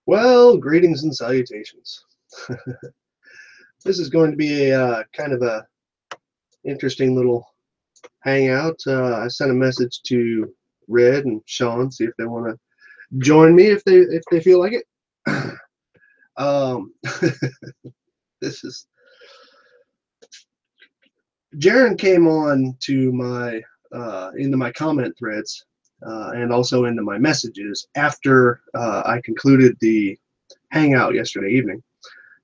Well, greetings and salutations. This is going to be a kind of a interesting little hangout. I sent a message to Red and Sean, see if they want to join me if they feel like it. um, this is Gerren came on to my into my comment threads and also into my messages after I concluded the hangout yesterday evening.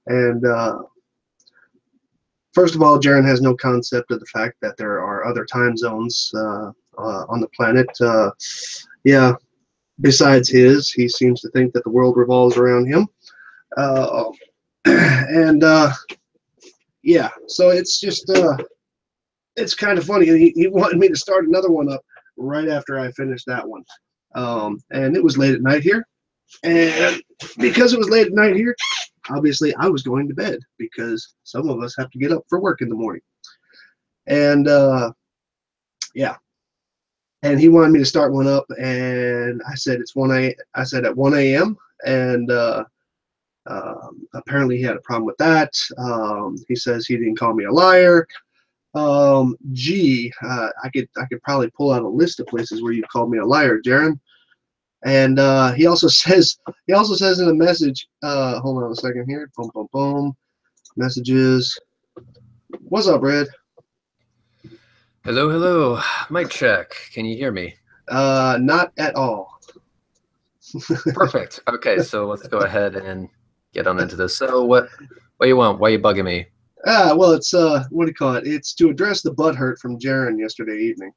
And first of all, Gerren has no concept of the fact that there are other time zones on the planet. Yeah, besides his, he seems to think that the world revolves around him. And yeah, so it's just it's kind of funny. He wanted me to start another one up right after I finished that one, and it was late at night here. And because it was late at night here, obviously I was going to bed because some of us have to get up for work in the morning. And yeah, and he wanted me to start one up, and I said I said at 1 a.m. and apparently he had a problem with that. He says he didn't call me a liar. Gee, I could probably pull out a list of places where you called me a liar, Gerren. And he also says in a message, hold on a second here, boom, boom, boom, messages. What's up, Red? Hello, hello. Mic check. Can you hear me? Not at all. Perfect. Okay, so let's go ahead and get on into this. So what you want? Why are you bugging me? Well, it's what do you call it? It's to address the butthurt from Gerren yesterday evening.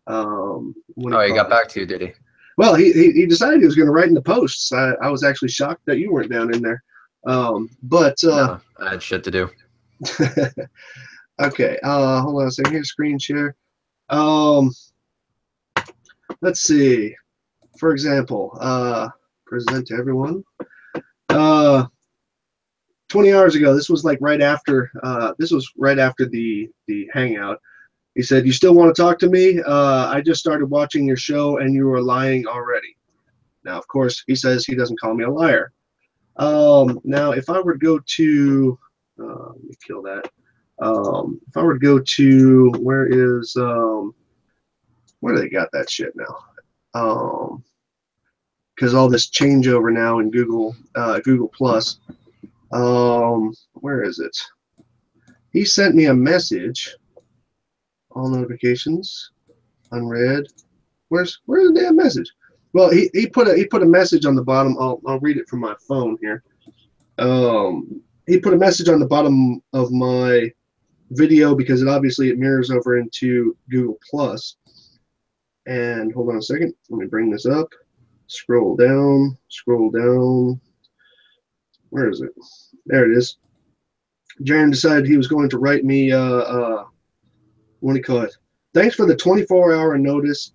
Oh, he got back to you, did he? Well, he decided he was going to write in the posts. I was actually shocked that you weren't down in there. But no, I had shit to do. Okay, hold on a second here, screen share. Let's see. For example, present to everyone. 20 hours ago, this was like right after the hangout. He said, "You still want to talk to me? I just started watching your show and you were lying already." Now, of course, he says he doesn't call me a liar. Now, if I were to go to, let me kill that. If I were to go to, where do they got that shit now? Because all this changeover now in Google Plus. Where is it? He sent me a message. All notifications, unread. Where's the damn message? Well, he put a message on the bottom. I'll read it from my phone here. He put a message on the bottom of my video because it mirrors over into Google Plus. And hold on a second. Let me bring this up. Scroll down. Scroll down. Where is it? There it is. Gerren decided he was going to write me. What do you call it? Thanks for the 24-hour notice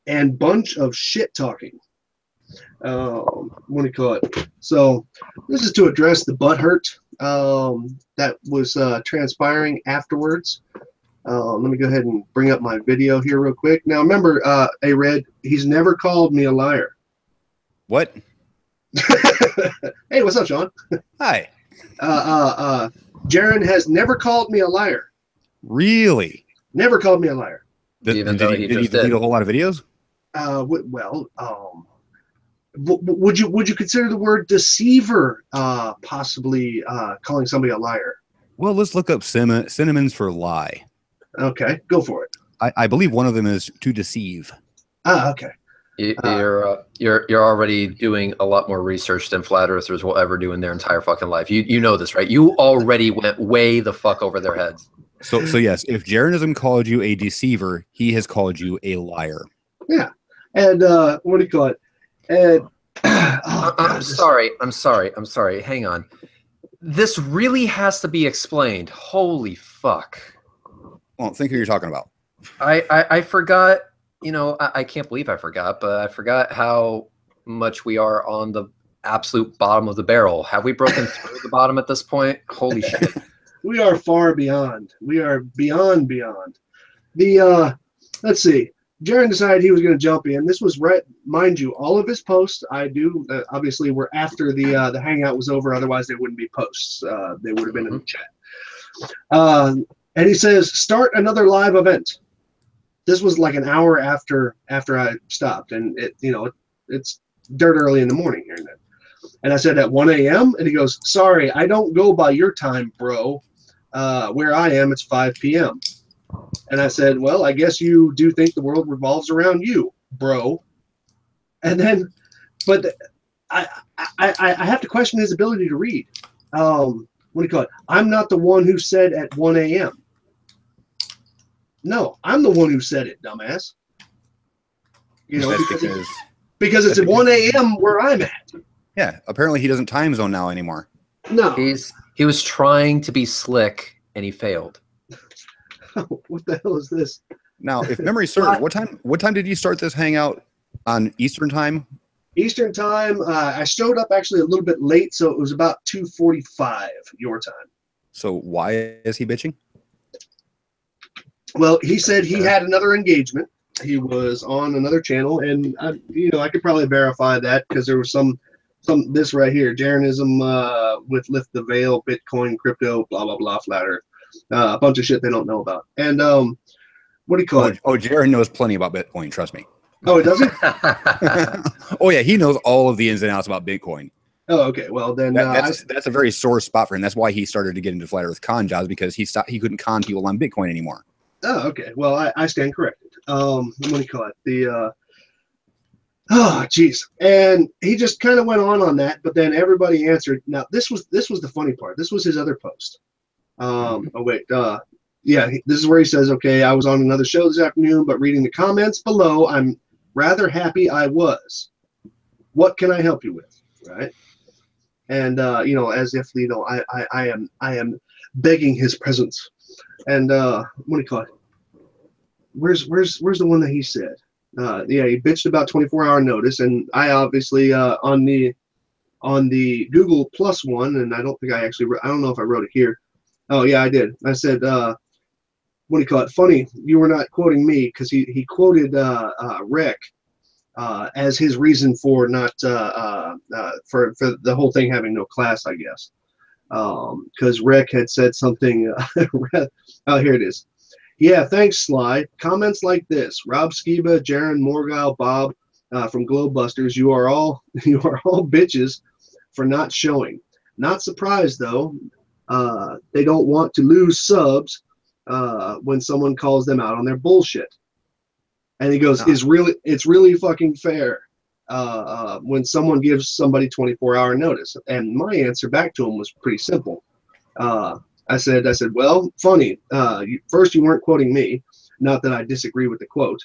and bunch of shit talking. What do you call it? So this is to address the butthurt that was transpiring afterwards. Let me go ahead and bring up my video here real quick. Now remember, hey Red, he's never called me a liar. What? Hey, what's up, Sean? Hi. Gerren has never called me a liar. Really? Never called me a liar. Did he delete a whole lot of videos? Would you consider the word deceiver possibly calling somebody a liar? Well, let's look up synonyms for lie. Okay, go for it. I believe one of them is to deceive. Okay. You're already doing a lot more research than flat earthers will ever do in their entire fucking life. You know this, right? You already went way the fuck over their heads. So yes, if Gerren Ism called you a deceiver, he has called you a liar. Yeah, and what do you call it? And I'm sorry. Hang on. This really has to be explained. Holy fuck. Well, think who you're talking about. I forgot. You know, I can't believe I forgot, but I forgot how much we are on the absolute bottom of the barrel. Have we broken through the bottom at this point? Holy shit. We are far beyond. We are beyond. The let's see. Gerren decided he was going to jump in. This was right, mind you, all of his posts I do obviously were after the hangout was over. Otherwise, they wouldn't be posts. They would have been in the chat. And he says, "Start another live event." This was like an hour after I stopped, and it's dirt early in the morning here. And I said, "At 1 a.m.?" And he goes, "Sorry, I don't go by your time, bro. Where I am, it's 5 p.m." And I said, "Well, I guess you do think the world revolves around you, bro." And then, but I have to question his ability to read. What do you call it? I'm not the one who said at 1 a.m. No, I'm the one who said it, dumbass. You know, because it's at 1 a.m. where I'm at. Yeah, apparently he doesn't time zone now anymore. No. He was trying to be slick and he failed. What the hell is this? Now, if memory serves, what time did you start this hangout on Eastern time? Eastern time, I showed up actually a little bit late, so it was about 2:45 your time. So why is he bitching? Well, he said he had another engagement. He was on another channel, and I could probably verify that because there was some this right here, Gerren Ism with Lift the Veil, Bitcoin, crypto, blah blah blah, flat earth, a bunch of shit they don't know about. And what do you call it? Oh, Gerren knows plenty about Bitcoin. Trust me. Oh, does he? Oh yeah, he knows all of the ins and outs about Bitcoin. Oh, okay. Well, then that's a very sore spot for him. That's why he started to get into flat earth con jobs, because he couldn't con people on Bitcoin anymore. Oh, okay. Well, I stand corrected. What do you call it? Oh, geez. And he just kind of went on that, but then everybody answered. Now, this was the funny part. This was his other post. Oh, wait. Yeah, this is where he says, "Okay, I was on another show this afternoon, but reading the comments below, I'm rather happy I was. What can I help you with?" Right? And, as if, I am begging his presence. And what do you call it? Where's the one that he said? Yeah, he bitched about 24-hour notice, and I obviously on the Google Plus one, and I don't think I don't know if I wrote it here. Oh yeah, I did. I said, what do you call it? Funny, you were not quoting me, because he quoted Rick as his reason for not for the whole thing having no class, I guess, because Rick had said something. Oh, here it is. Yeah, thanks, Sly. Comments like this: Rob Skiba, Gerren, Morgile, Bob from Globebusters, you are all bitches for not showing. Not surprised though. They don't want to lose subs when someone calls them out on their bullshit. And he goes, it's really fucking fair when someone gives somebody 24-hour notice. And my answer back to him was pretty simple. I said, well, funny. First, you weren't quoting me. Not that I disagree with the quote.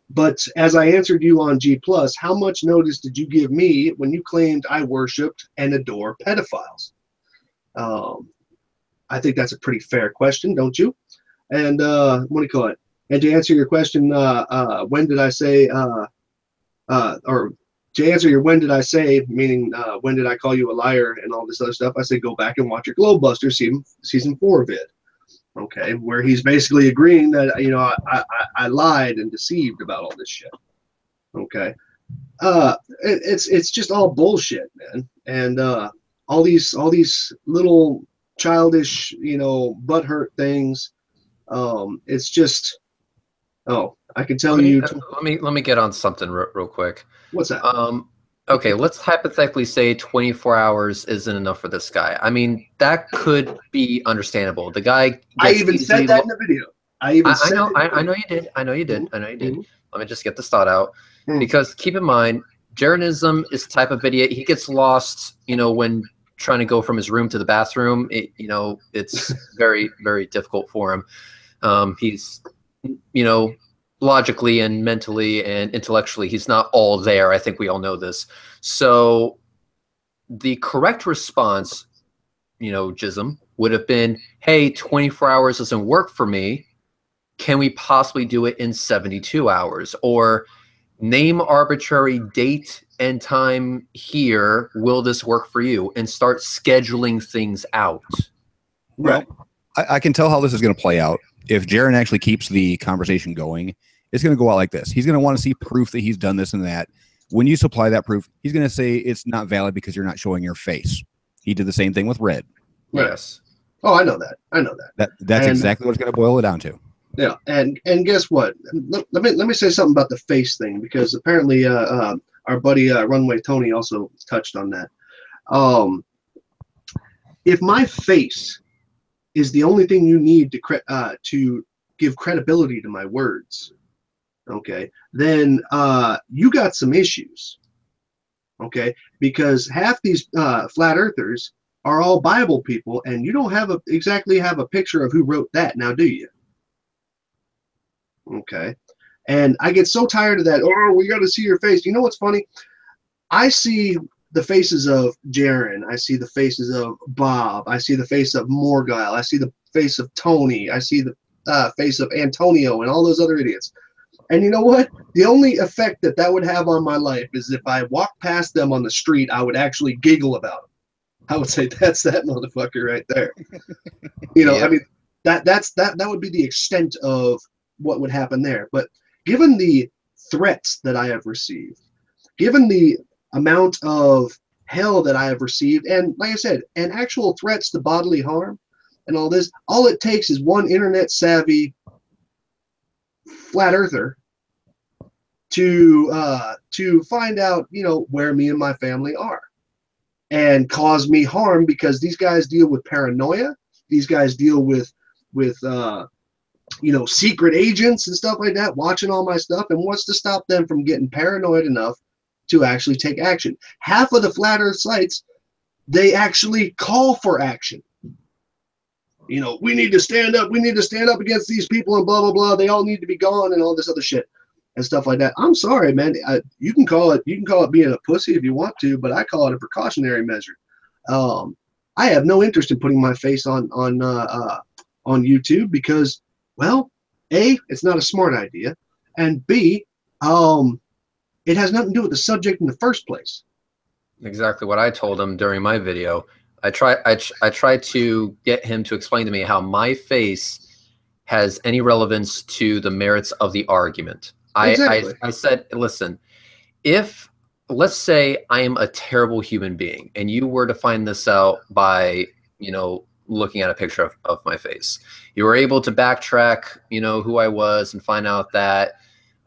But as I answered you on G+, how much notice did you give me when you claimed I worshipped and adore pedophiles? I think that's a pretty fair question, don't you? And what do you call it? And to answer your question, when did I say, or to answer your when did I say, meaning when did I call you a liar and all this other stuff, I say go back and watch your Globebusters season 4 vid. Okay, where he's basically agreeing that I lied and deceived about all this shit. Okay, it's just all bullshit, man, and all these little childish butthurt things. It's just I can tell you. Let me get on something real quick. What's that? Okay, let's hypothetically say 24 hours isn't enough for this guy. I mean, that could be understandable. The guy. I even said that in the video. I know you did. I know you did. Mm-hmm. Let me just get this thought out, because keep in mind, Gerren Ism is the type of idiot. He gets lost, when trying to go from his room to the bathroom. It's very, very difficult for him. He's, logically and mentally and intellectually, he's not all there. I think we all know this. So the correct response, Jism, would have been, hey, 24 hours doesn't work for me. Can we possibly do it in 72 hours? Or name arbitrary date and time here. Will this work for you? And start scheduling things out. Well, I can tell how this is going to play out. If Gerren actually keeps the conversation going, it's going to go out like this. He's going to want to see proof that he's done this and that. When you supply that proof, he's going to say it's not valid because you're not showing your face. He did the same thing with Red. Yes. Oh, I know that. I know that. That's exactly what it's going to boil it down to. Yeah, and guess what? Let me say something about the face thing, because apparently our buddy Runway Tony also touched on that. If my face is the only thing you need to give credibility to my words, okay, then you got some issues, okay? Because half these flat earthers are all Bible people, and you don't exactly have a picture of who wrote that, now do you? Okay. And I get so tired of that. Oh, we got to see your face. You know what's funny? I see the faces of Gerren. I see the faces of Bob. I see the face of Morgile. I see the face of Tony. I see the face of Antonio and all those other idiots. And you know what? The only effect that would have on my life is if I walked past them on the street, I would actually giggle about them. I would say, that's that motherfucker right there. You know, I mean, that would be the extent of what would happen there. But given the threats that I have received, given the amount of hell that I have received, and like I said, and actual threats to bodily harm and all this, all it takes is one internet savvy flat earther to find out, you know, where me and my family are and cause me harm, because these guys deal with paranoia. These guys deal with you know, secret agents and stuff like that watching all my stuff. And what's to stop them from getting paranoid enough to actually take action? Half of the flat earth sites, they actually call for action. You know, we need to stand up. We need to stand up against these people and blah, blah, blah. They all need to be gone and all this other shit and stuff like that. I'm sorry, man. You can call it being a pussy if you want to, but I call it a precautionary measure. I have no interest in putting my face on YouTube because, well, A, it's not a smart idea, and B, it has nothing to do with the subject in the first place. Exactly what I told him during my video. I tried to get him to explain to me how my face has any relevance to the merits of the argument. Exactly. I said, listen, if, let's say I am a terrible human being and you were to find this out by, you know, looking at a picture of my face, you were able to backtrack, you know, who I was and find out that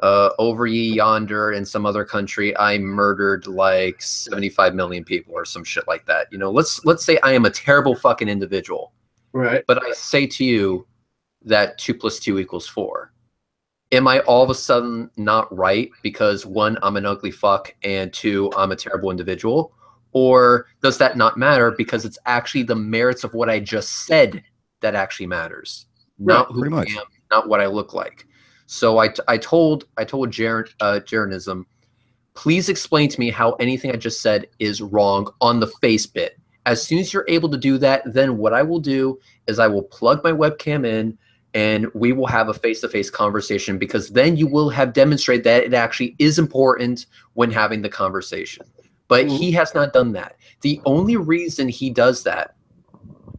over yonder in some other country, I murdered like 75 million people or some shit like that. You know, let's say I am a terrible fucking individual. Right. But I say to you that 2 + 2 = 4. Am I all of a sudden not right because 1, I'm an ugly fuck, and 2, I'm a terrible individual? Or does that not matter because it's actually the merits of what I just said that actually matters, not who I am, not what I look like. So I told Gerren Ism, please explain to me how anything I just said is wrong on the face bit. As soon as you're able to do that, then what I will do is I will plug my webcam in and we will have a face-to-face conversation, because then you will have demonstrated that it actually is important when having the conversation. But he has not done that. The only reason he does that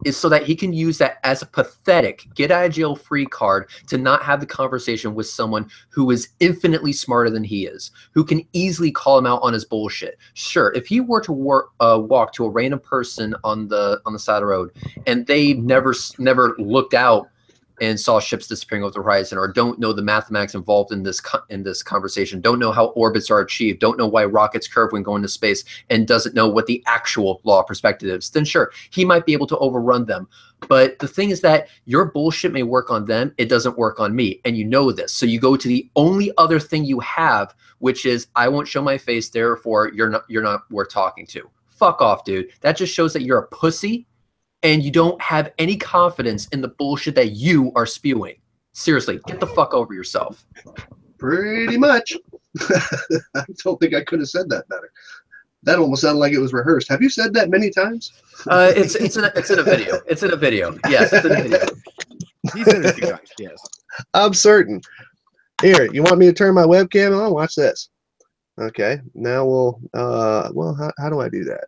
is so that he can use that as a pathetic get-out-of-jail-free card to not have the conversation with someone who is infinitely smarter than he is, who can easily call him out on his bullshit. Sure, if he were to walk to a random person on the side of the road and they never looked out and saw ships disappearing over the horizon, or don't know the mathematics involved in this conversation, don't know how orbits are achieved, don't know why rockets curve when going to space, and doesn't know what the actual law of perspective is, then sure, he might be able to overrun them. But the thing is that your bullshit may work on them, it doesn't work on me, and you know this. So you go to the only other thing you have, which is, I won't show my face, therefore you're not worth talking to. Fuck off, dude. That just shows that you're a pussy and you don't have any confidence in the bullshit that you are spewing. Seriously, get the fuck over yourself. Pretty much. I don't think I could have said that better. That almost sounded like it was rehearsed. Have you said that many times? It's in a video. It's in a video. Yes, it's in a video. He said it a few times. Yes. I'm certain. Here, you want me to turn my webcam on? Watch this. Okay. Now we'll. Well, how do I do that?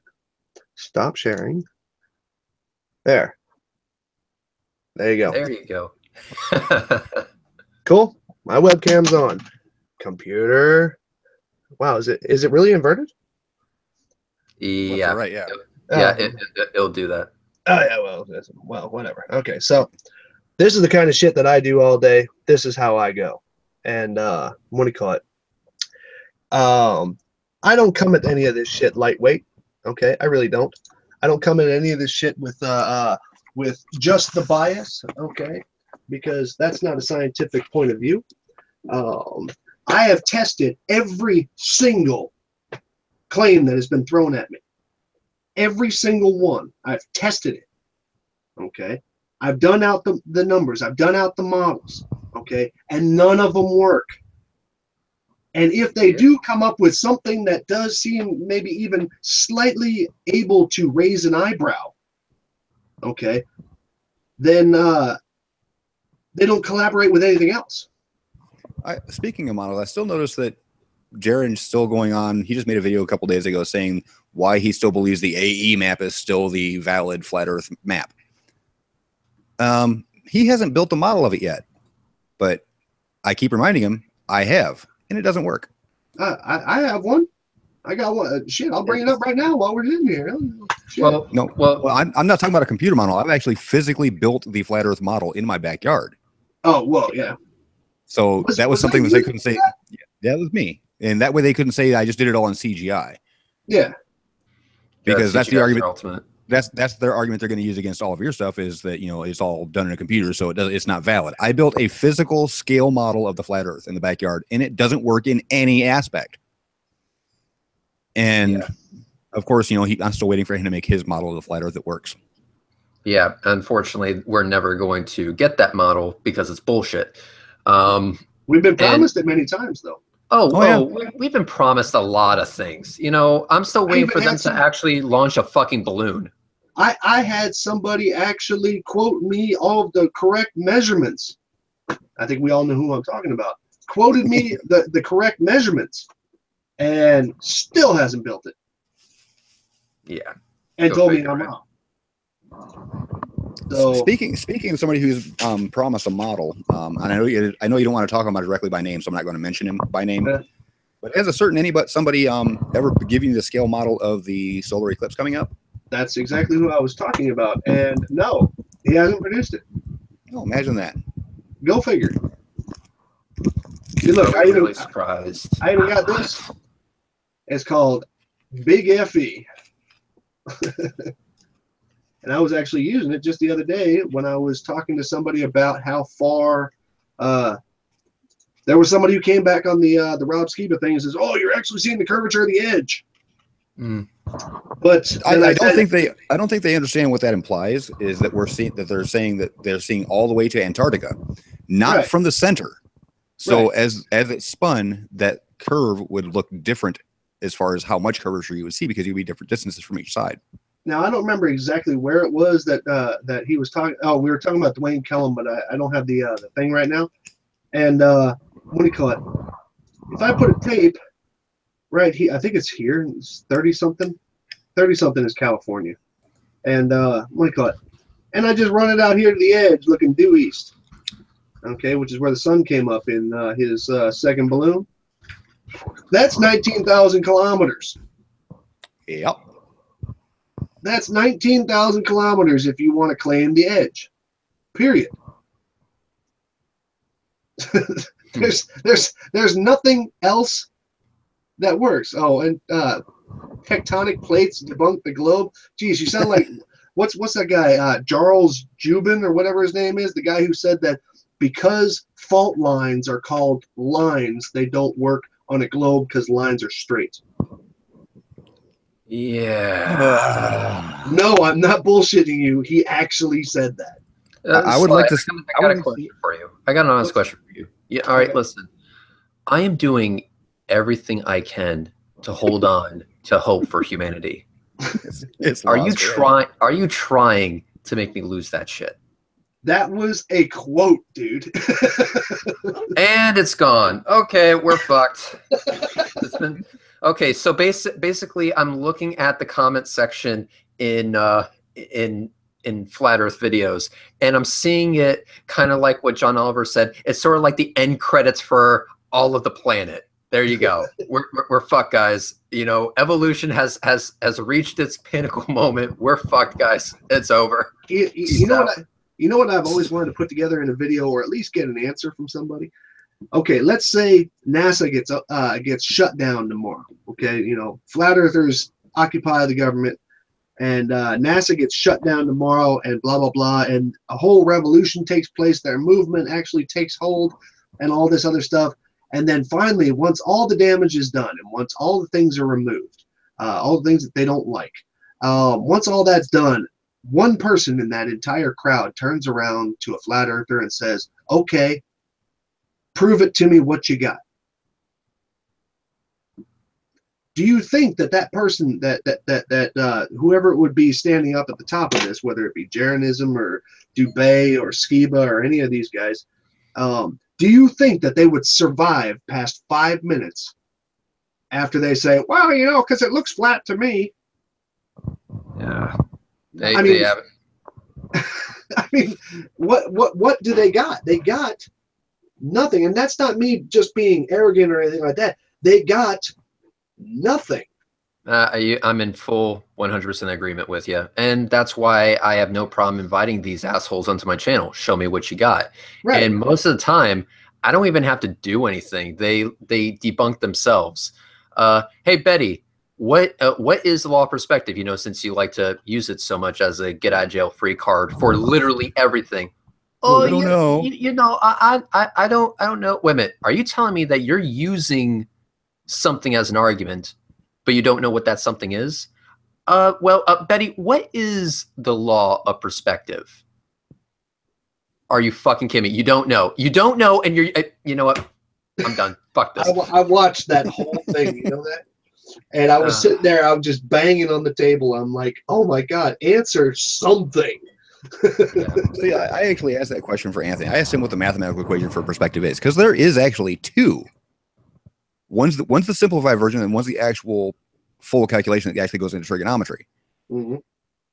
Stop sharing. There. There you go. There you go. Cool. My webcam's on. Computer. Wow, is it really inverted? Yeah. Right. Yeah. Yeah, it'll do that. Oh yeah. Well, whatever. Okay, so this is the kind of shit that I do all day. This is how I go. And what do you call it? I don't come at any of this shit lightweight. Okay, I really don't. I don't come at any of this shit with just the bias. Okay, because that's not a scientific point of view. I have tested every single claim that has been thrown at me. Every single one. I've tested it. Okay. I've done out the numbers. I've done out the models. Okay. And none of them work. And if they do come up with something that does seem maybe even slightly able to raise an eyebrow, okay, then they don't collaborate with anything else. Speaking of models, I still noticed that Gerren's still going on. He just made a video a couple days ago saying why he still believes the AE map is still the valid flat Earth map. He hasn't built a model of it yet, but I keep reminding him I have, and it doesn't work. I have one. I got one. Shit, I'll bring it up right now while we're in here. Shit. Well, I'm not talking about a computer model. I've actually physically built the flat Earth model in my backyard. Oh, well, yeah. So that was something that they couldn't say. Yeah, that was me. And that way they couldn't say I just did it all in CGI. Yeah. Because that's the argument. Ultimate. That's their argument they're going to use against all of your stuff is that, it's all done in a computer, so it's not valid. I built a physical scale model of the flat Earth in the backyard, and it doesn't work in any aspect. And of course, I'm still waiting for him to make his model of the flat Earth that works. Yeah, unfortunately, we're never going to get that model because it's bullshit. We've been promised it many times, though. We've been promised a lot of things. I'm still waiting for them to actually launch a fucking balloon. I had somebody actually quote me all of the correct measurements. I think we all know who I'm talking about. Quoted me the correct measurements and still hasn't built it. Yeah. And told me I'm wrong. So speaking of somebody who's promised a model, and I know you don't want to talk about it directly by name, so I'm not going to mention him by name. But has somebody ever given you the scale model of the solar eclipse coming up? That's exactly who I was talking about, and no, he hasn't produced it. Oh, imagine that. Go figure. See, look, I'm really surprised. I even got this. It's called Big Effie. And I was actually using it just the other day when I was talking to somebody about how far there was somebody who came back on the Rob Skiba thing and says, "Oh, you're actually seeing the curvature of the edge." But I don't think they understand what that implies is that they're seeing all the way to Antarctica, not from the center. So as it spun, that curve would look different as far as how much curvature you would see because you'd be different distances from each side. Now I don't remember exactly where it was that he was talking. Oh, we were talking about Dwayne Callum, but I don't have the thing right now. And what do you call it? If I put a tape right here, I think it's here. It's 30-something. 30-something is California. And what do you call it? And I just run it out here to the edge, looking due east. Okay, which is where the sun came up in his second balloon. That's 19,000 kilometers. Yep. That's 19,000 kilometers if you want to claim the edge. Period. There's nothing else that works. Oh, and tectonic plates debunk the globe. Geez, you sound like what's that guy? Charles Jubin or whatever his name is, the guy who said that because fault lines are called lines, they don't work on a globe because lines are straight. Yeah. No, I'm not bullshitting you. He actually said that. I would like to. I got a question for you. I got an honest question for you. Yeah. All right. Listen, I am doing everything I can to hold on to hope for humanity. Are you trying to make me lose that shit? That was a quote, dude. And it's gone. Okay, we're fucked. Okay, so basically, I'm looking at the comment section in in flat Earth videos, and I'm seeing it kind of like what John Oliver said. It's sort of like the end credits for all of the planet. There you go. We're fucked, guys. You know, evolution has reached its pinnacle moment. We're fucked, guys. It's over. You know what? You know what I've always wanted to put together in a video, or at least get an answer from somebody. Okay, let's say NASA gets shut down tomorrow. Okay, you know, flat earthers occupy the government, and NASA gets shut down tomorrow, and blah blah blah, and a whole revolution takes place. Their movement actually takes hold, and all this other stuff. And then finally, once all the damage is done, and once all the things are removed, all the things that they don't like, once all that's done, one person in that entire crowd turns around to a flat earther and says, "Okay, prove it to me what you got." Do you think that person, that whoever it would be standing up at the top of this, whether it be Gerren Ism or Dubé or Skiba or any of these guys, do you think that they would survive past 5 minutes after they say, "Well, you know, because it looks flat to me"? Yeah. I mean, what do they got? They got nothing, and that's not me just being arrogant or anything like that. They got nothing. I'm in full 100% agreement with you, and that's why I have no problem inviting these assholes onto my channel. Show me what you got. Right. And most of the time, I don't even have to do anything. They debunk themselves. Hey Betty, what is the law of perspective? You know, since you like to use it so much as a get out of jail free card for literally everything. Oh, I don't know. You know, I don't know. Wait a minute. Are you telling me that you're using something as an argument, but you don't know what that something is? Well, Betty, what is the law of perspective? Are you fucking kidding me? You don't know. You don't know, and you know what? I'm done. Fuck this. I watched that whole thing. You know that? And I was sitting there. I was just banging on the table. I'm like, oh my God, answer something. Yeah. See, I actually asked that question for Anthony. I asked him what the mathematical equation for perspective is, because there is actually two. One's the simplified version, and one's the actual full calculation that actually goes into trigonometry. Mm-hmm.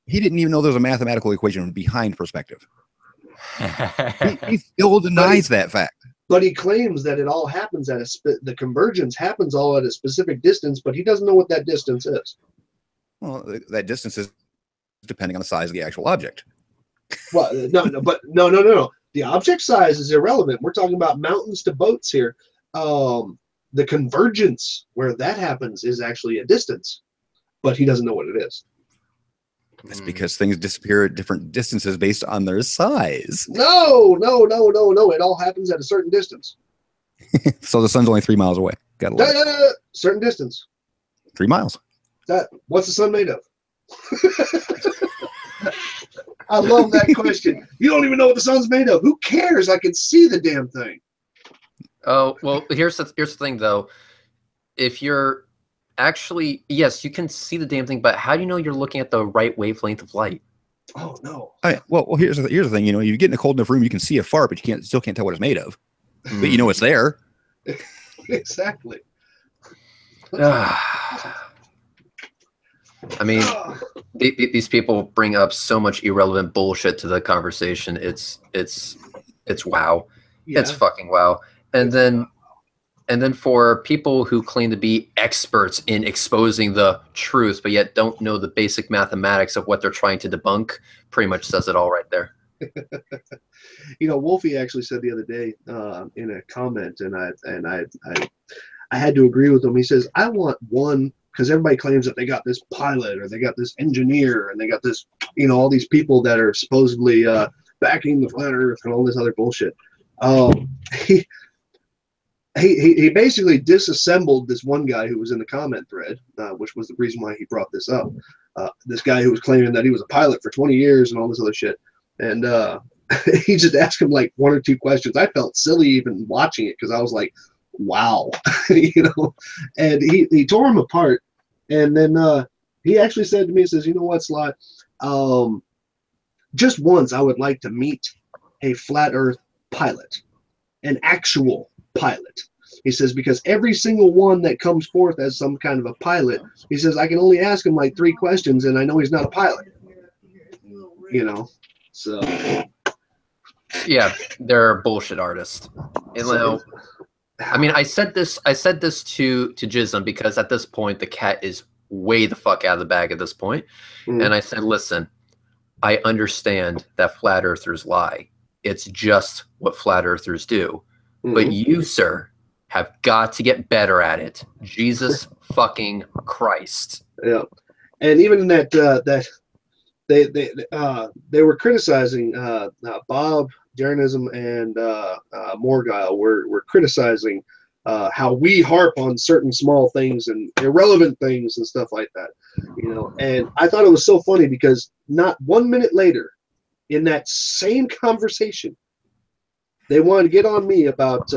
He didn't even know there was a mathematical equation behind perspective. he still denies that fact. But he claims that it all happens at the convergence happens all at a specific distance, but he doesn't know what that distance is. Well, that distance is depending on the size of the actual object. Well, no. The object size is irrelevant. We're talking about mountains to boats here. The convergence where that happens is actually a distance, but he doesn't know what it is. That's because things disappear at different distances based on their size. No. It all happens at a certain distance. So the sun's only 3 miles away. Got a certain distance. 3 miles. What's the sun made of? I love that question. You don't even know what the sun's made of. Who cares? I can see the damn thing. Oh, well, here's the thing, though. If you're actually, yes, you can see the damn thing, but how do you know you're looking at the right wavelength of light? Oh, no. Well, here's the thing. You know, you get in a cold enough room, you can see a fart, but you still can't tell what it's made of. But you know it's there. Exactly. I mean, these people bring up so much irrelevant bullshit to the conversation. It's wow. Yeah. It's fucking wow. And then for people who claim to be experts in exposing the truth, but yet don't know the basic mathematics of what they're trying to debunk, pretty much says it all right there. You know, Wolfie actually said the other day in a comment, and I had to agree with him. He says, I want one, because everybody claims that they got this pilot or they got this engineer and they got this, you know, all these people that are supposedly backing the flat earth and all this other bullshit. He basically disassembled this one guy who was in the comment thread, which was the reason why he brought this up. This guy who was claiming that he was a pilot for 20 years and all this other shit. And he just asked him like 1 or 2 questions. I felt silly even watching it because I was like, wow, you know. And he tore him apart. And then he actually said to me, he says, you know what, Slot? Just once I would like to meet a flat earth pilot, an actual pilot. He says, because every single one that comes forth as some kind of a pilot, he says, I can only ask him like 3 questions and I know he's not a pilot. you know. So yeah, they're bullshit artists. And now, I mean, I said this to Jism because at this point the cat is way the fuck out of the bag at this point. And I said, listen, I understand that flat earthers lie. It's just what flat earthers do. But you, sir, have got to get better at it. Jesus fucking Christ. Yeah. And even in that they were criticizing Bob, Gerren Ism, and Morgile were criticizing how we harp on certain small things and irrelevant things and stuff like that, you know. And I thought it was so funny because not 1 minute later, in that same conversation, they wanted to get on me about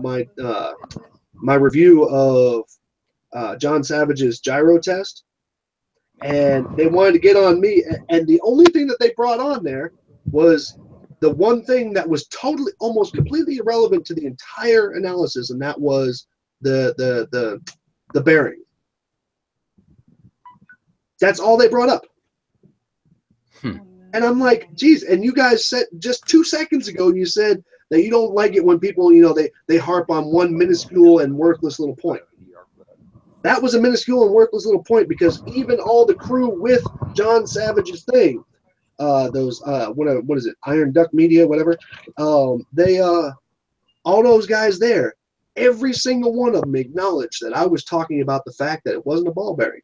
my my review of John Savage's gyro test, and they wanted to get on me. And the only thing that they brought on there was the one thing that was totally, almost completely irrelevant to the entire analysis, and that was the bearing. That's all they brought up. And I'm like, geez, and you guys said just 2 seconds ago, you said that you don't like it when people, you know, they harp on one minuscule and worthless little point. That was a minuscule and worthless little point because even all the crew with John Savage's thing, those what is it, Iron Duck Media, whatever, they all those guys there, every single one of them acknowledged that I was talking about the fact that it wasn't a ball bearing.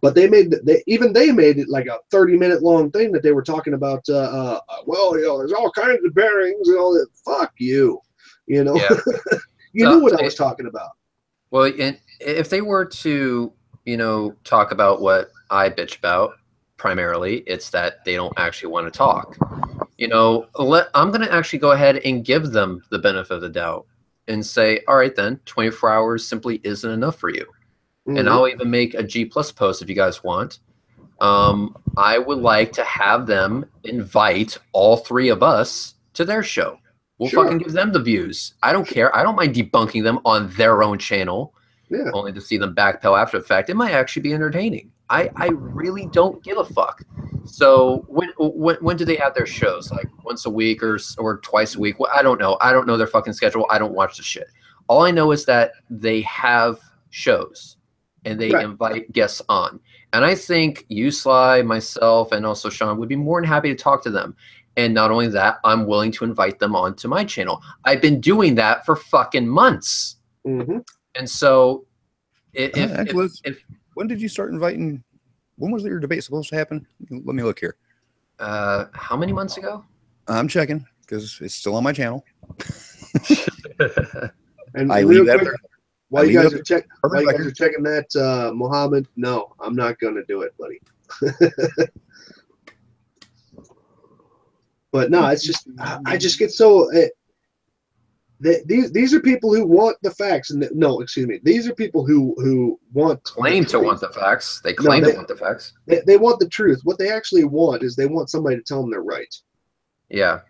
But they made it like a 30-minute long thing that they were talking about. Well, you know, there's all kinds of bearings and all that. Fuck you, you know. Yeah. You knew what I was talking about. Well, if they were to, you know, talk about what I bitch about, primarily, it's that they don't actually want to talk. You know, I'm going to actually go ahead and give them the benefit of the doubt and say, all right, then, 24 hours simply isn't enough for you. And I'll even make a G+ post if you guys want. I would like to have them invite all three of us to their show. We'll fucking give them the views. I don't care. I don't mind debunking them on their own channel, only to see them backpedal after the fact. It might actually be entertaining. I really don't give a fuck. So when do they have their shows? Like once a week or twice a week? Well, I don't know. I don't know their fucking schedule. I don't watch the shit. All I know is that they have shows. And they invite guests on. And I think you, Sly, myself, and also Sean would be more than happy to talk to them. And not only that, I'm willing to invite them onto my channel. I've been doing that for fucking months. And so when did you start inviting? When was your debate supposed to happen? Let me look here. How many months ago? I'm checking because it's still on my channel. And I leave that there. While you guys are checking that, Mohammed, no, I'm not going to do it, buddy. But no, it's just, I just get so, these are people who want the facts. And no, excuse me. These are people who claim to want the facts. They claim to want the facts. They want the truth. What they actually want is they want somebody to tell them they're right. Yeah.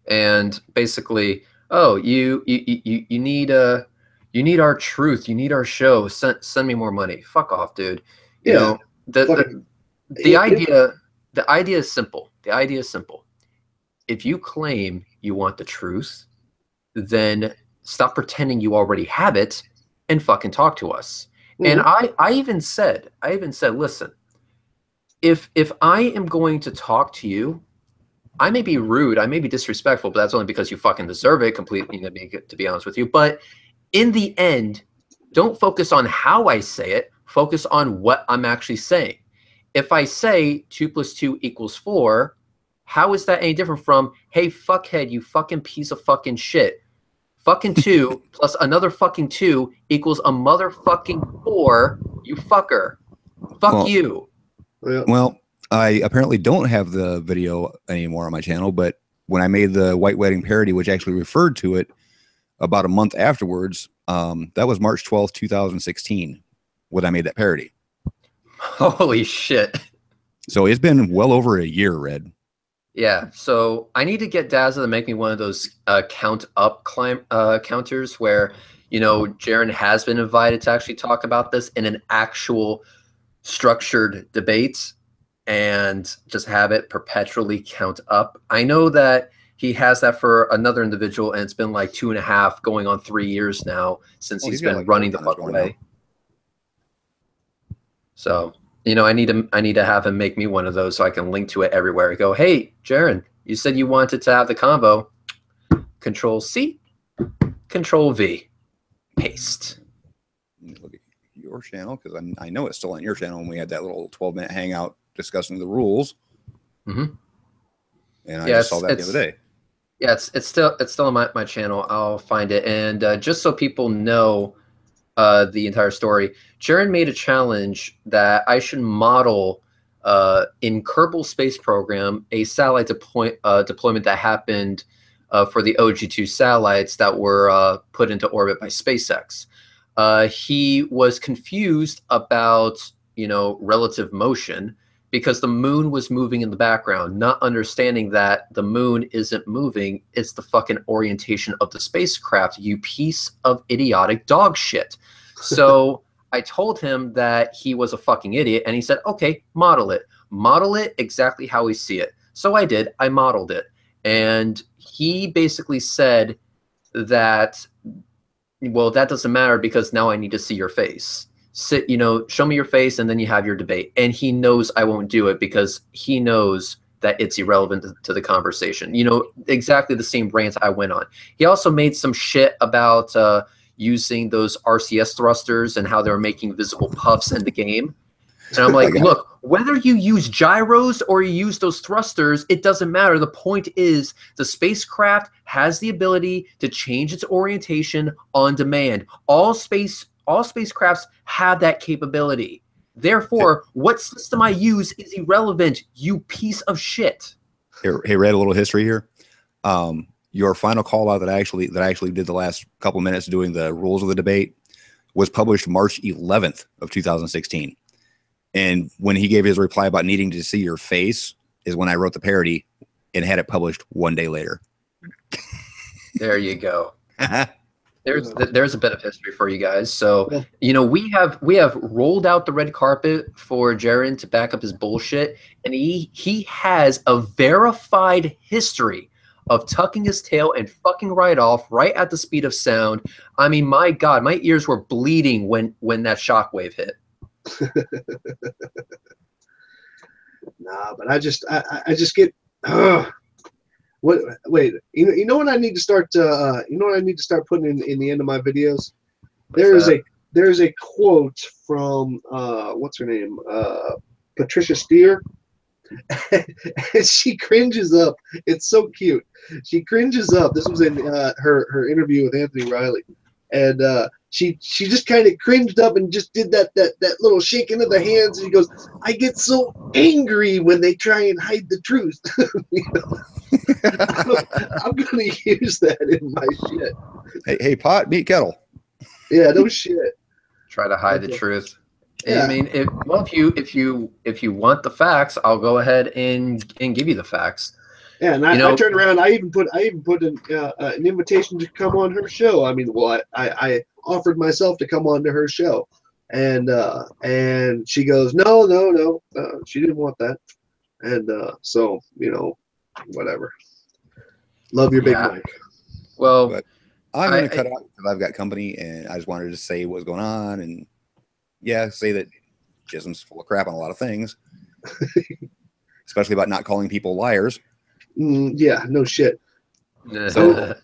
And basically, oh, you need our truth. You need our show. Send me more money. Fuck off, dude. You know, the idea is simple. The idea is simple. If you claim you want the truth, then stop pretending you already have it and fucking talk to us. And I even said, listen, if I am going to talk to you, I may be rude, I may be disrespectful, but that's only because you fucking deserve it completely, to be honest with you. But in the end, don't focus on how I say it. Focus on what I'm actually saying. If I say 2 + 2 = 4, how is that any different from, hey, fuckhead, you fucking piece of fucking shit. Fucking 2 plus another fucking 2 equals a motherfucking 4, you fucker. Fuck you. Well, I apparently don't have the video anymore on my channel, but when I made the White Wedding parody, which actually referred to it, about a month afterwards, that was March 12th, 2016, when I made that parody. Holy shit. So it's been well over a year, Red. Yeah, so I need to get Dazzle to make me one of those counters where, you know, Gerren has been invited to actually talk about this in an actual structured debate. and just have it perpetually count up. I know that he has that for another individual, and it's been like 2.5 going on 3 years now since he's been like running the fuck away. So, you know, I need to have him make me one of those so I can link to it everywhere. I go, hey, Gerren, you said you wanted to have the combo. Control C, Control V, paste. Look at your channel, because I know it's still on your channel when we had that little 12-minute hangout discussing the rules. Mm-hmm. And I just saw that the other day. Yeah, it's still on my channel. I'll find it. And just so people know the entire story, Gerren made a challenge that I should model in Kerbal Space Program a satellite deployment that happened for the OG2 satellites that were put into orbit by SpaceX. He was confused about, you know, relative motion because the moon was moving in the background, not understanding that the moon isn't moving. It's the fucking orientation of the spacecraft, you piece of idiotic dog shit. So I told him that he was a fucking idiot, and he said, okay, model it. Model it exactly how we see it. So I did. I modeled it. And he basically said that, well, that doesn't matter because now I need to see your face. Sit, you know, show me your face, and then you have your debate. And he knows I won't do it because he knows that it's irrelevant to the conversation. You know, exactly the same rant I went on. He also made some shit about using those RCS thrusters and how they were making visible puffs in the game. And I'm like, look, whether you use gyros or you use those thrusters, it doesn't matter. The point is the spacecraft has the ability to change its orientation on demand. All spacecrafts have that capability. Therefore, what system I use is irrelevant, you piece of shit. Hey, read a little history here. Your final call out that I actually did the last couple minutes doing the rules of the debate was published March 11th of 2016. And when he gave his reply about needing to see your face is when I wrote the parody and had it published 1 day later. There you go. There's a bit of history for you guys. So, you know, we have rolled out the red carpet for Gerren to back up his bullshit, and he has a verified history of tucking his tail and fucking right off right at the speed of sound. I mean, my God, my ears were bleeding when that shockwave hit. Nah, but I just get what? Wait, you know what I need to start? You know what I need to start putting in the end of my videos? There's a quote from what's her name? Patricia Steer. And she cringes up. It's so cute. She cringes up. This was in her interview with Anthony Riley, and she just kind of cringed up and just did that little shaking of the hands. And she goes, "I get so angry when they try and hide the truth." You know? I'm gonna use that in my shit. Hey, pot beat kettle. Yeah, no shit. Try to hide the truth. Yeah. I mean, if you want the facts, I'll go ahead and give you the facts. Yeah, and I turned around. I even put an invitation to come on her show. I mean, well, I offered myself to come on to her show, and she goes, no, she didn't want that, and so you know, whatever. Love your big mic. Well, but I'm going to cut out because I've got company, and I just wanted to say what's going on, and say that Jism's full of crap on a lot of things, especially about not calling people liars. Yeah, no shit. So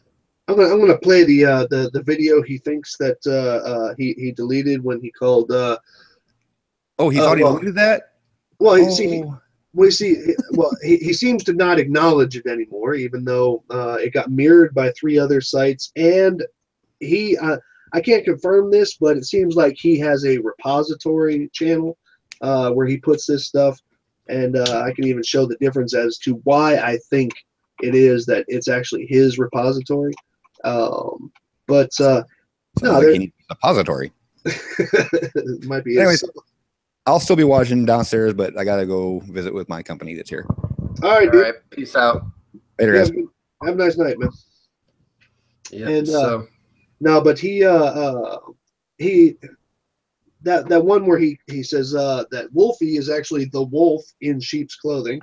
I'm gonna play the video he thinks that he deleted when he called. Oh, he thought he deleted that. Well, he seems to not acknowledge it anymore, even though it got mirrored by 3 other sites, and he. I can't confirm this, but it seems like he has a repository channel where he puts this stuff. And I can even show the difference as to why I think it is that it's actually his repository. No, like he needs a repository. It might be. Anyways, I'll still be watching downstairs, but I gotta go visit with my company that's here. All right, dude. All right, peace out. Later, guys. Have a nice night, man. Yeah. And no, but he that one where he says that Wolfie is actually the wolf in sheep's clothing.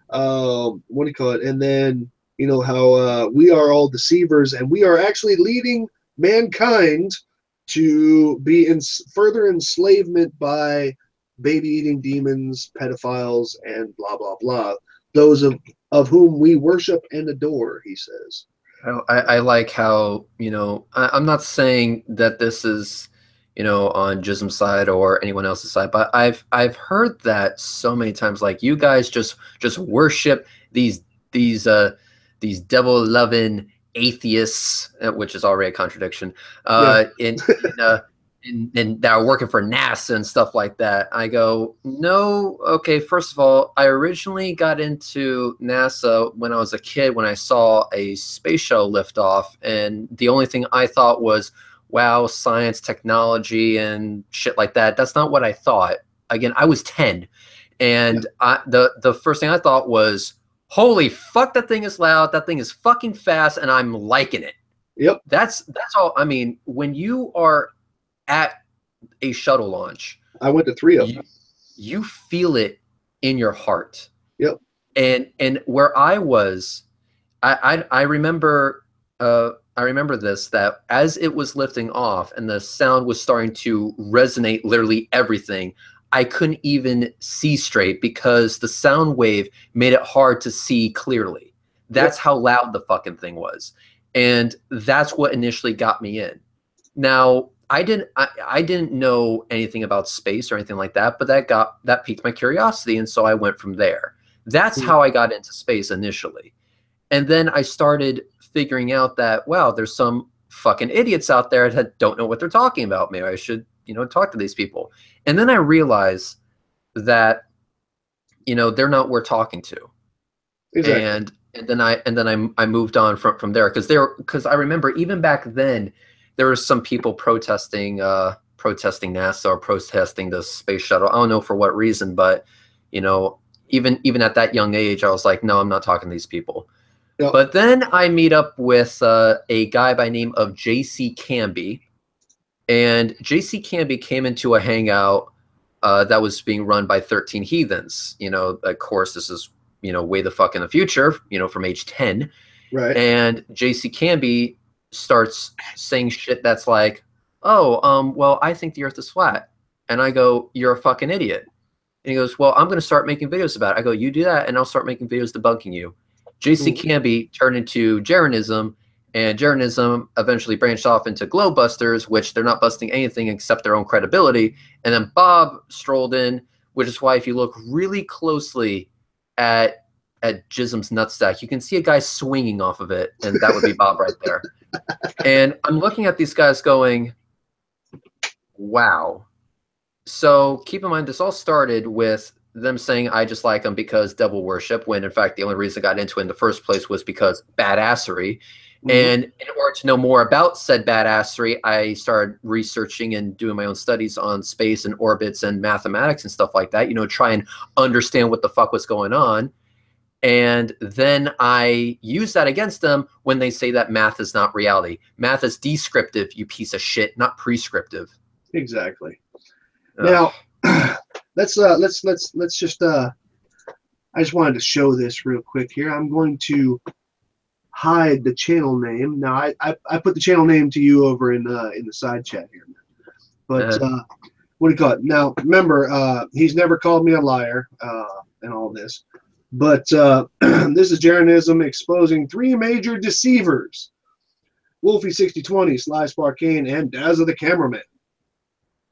What do you call it? And then you know how we are all deceivers, and we are actually leading mankind to be in further enslavement by baby-eating demons, pedophiles, and blah blah blah. Those of whom we worship and adore, he says. I like how, you know, I'm not saying that this is, you know, on Jism's side or anyone else's side, but I've heard that so many times. Like, you guys just worship these devil loving atheists, which is already a contradiction. And that are working for NASA and stuff like that. I go, no, okay, first of all, I originally got into NASA when I was a kid, when I saw a space shuttle lift off, and the only thing I thought was, wow, science, technology, and shit like that. That's not what I thought. Again, I was 10, and the first thing I thought was, holy fuck, that thing is loud, that thing is fucking fast, and I'm liking it. Yep. That's all. I mean, when you are at a shuttle launch, I went to 3 of them. You feel it in your heart. Yep. And where I was, I remember this, that as it was lifting off and the sound was starting to resonate literally everything, I couldn't even see straight because the sound wave made it hard to see clearly. That's how loud the fucking thing was. And that's what initially got me in. Now, I didn't know anything about space or anything like that, but that piqued my curiosity, and so I went from there. That's how I got into space initially. And then I started figuring out that, wow, there's some fucking idiots out there that don't know what they're talking about. Maybe I should, you know, talk to these people. And then I realized that, you know, they're not worth talking to. Exactly. And then I moved on from there, because I remember even back then, there were some people protesting NASA or protesting the space shuttle. I don't know for what reason, but, you know, even at that young age, I was like, no, I'm not talking to these people. Yep. But then I meet up with a guy by name of JC Camby, and JC Camby came into a hangout that was being run by 13 Heathens. You know, of course, this is, you know, way the fuck in the future, you know, from age 10. Right. And JC Camby starts saying shit that's like, oh, well, I think the earth is flat. And I go, you're a fucking idiot. And he goes, well, I'm going to start making videos about it. I go, you do that, and I'll start making videos debunking you. JC Camby turned into Gerren Ism, and Gerren Ism eventually branched off into Glowbusters, which they're not busting anything except their own credibility. And then Bob strolled in, which is why if you look really closely at Jism's nutsack, you can see a guy swinging off of it, and that would be Bob right there. And I'm looking at these guys going, wow. So keep in mind, this all started with them saying I just like them because devil worship, when in fact the only reason I got into it in the first place was because badassery. And in order to know more about said badassery, I started researching and doing my own studies on space and orbits and mathematics and stuff like that, you know, try and understand what the fuck was going on. And then I use that against them when they say that math is not reality. Math is descriptive, you piece of shit, not prescriptive. Exactly. Now, let's just I just wanted to show this real quick here. I'm going to hide the channel name. Now, I put the channel name to you over in the side chat here. But what do you call it? Now, remember, he's never called me a liar and all this. But this is Gerren Ism exposing 3 major deceivers: Wolfie 6020, Sly Sparkane, and Dazza the Cameraman.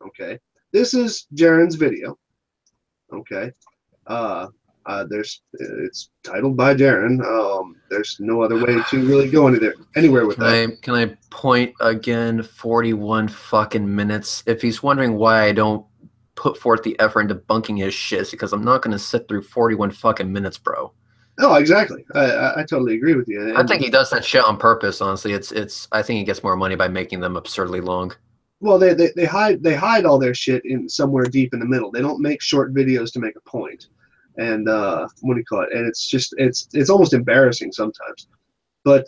Okay, this is Gerren's video. Okay, it's titled by Gerren. There's no other way to really go anywhere with that. Can I point again? 41 fucking minutes. If he's wondering why I don't put forth the effort into debunking his shit, it's because I'm not going to sit through 41 fucking minutes, bro. No, exactly. I totally agree with you. And I think he does that shit on purpose. Honestly, I think he gets more money by making them absurdly long. Well, they hide all their shit in somewhere deep in the middle. They don't make short videos to make a point. And what do you call it? And it's just it's almost embarrassing sometimes. But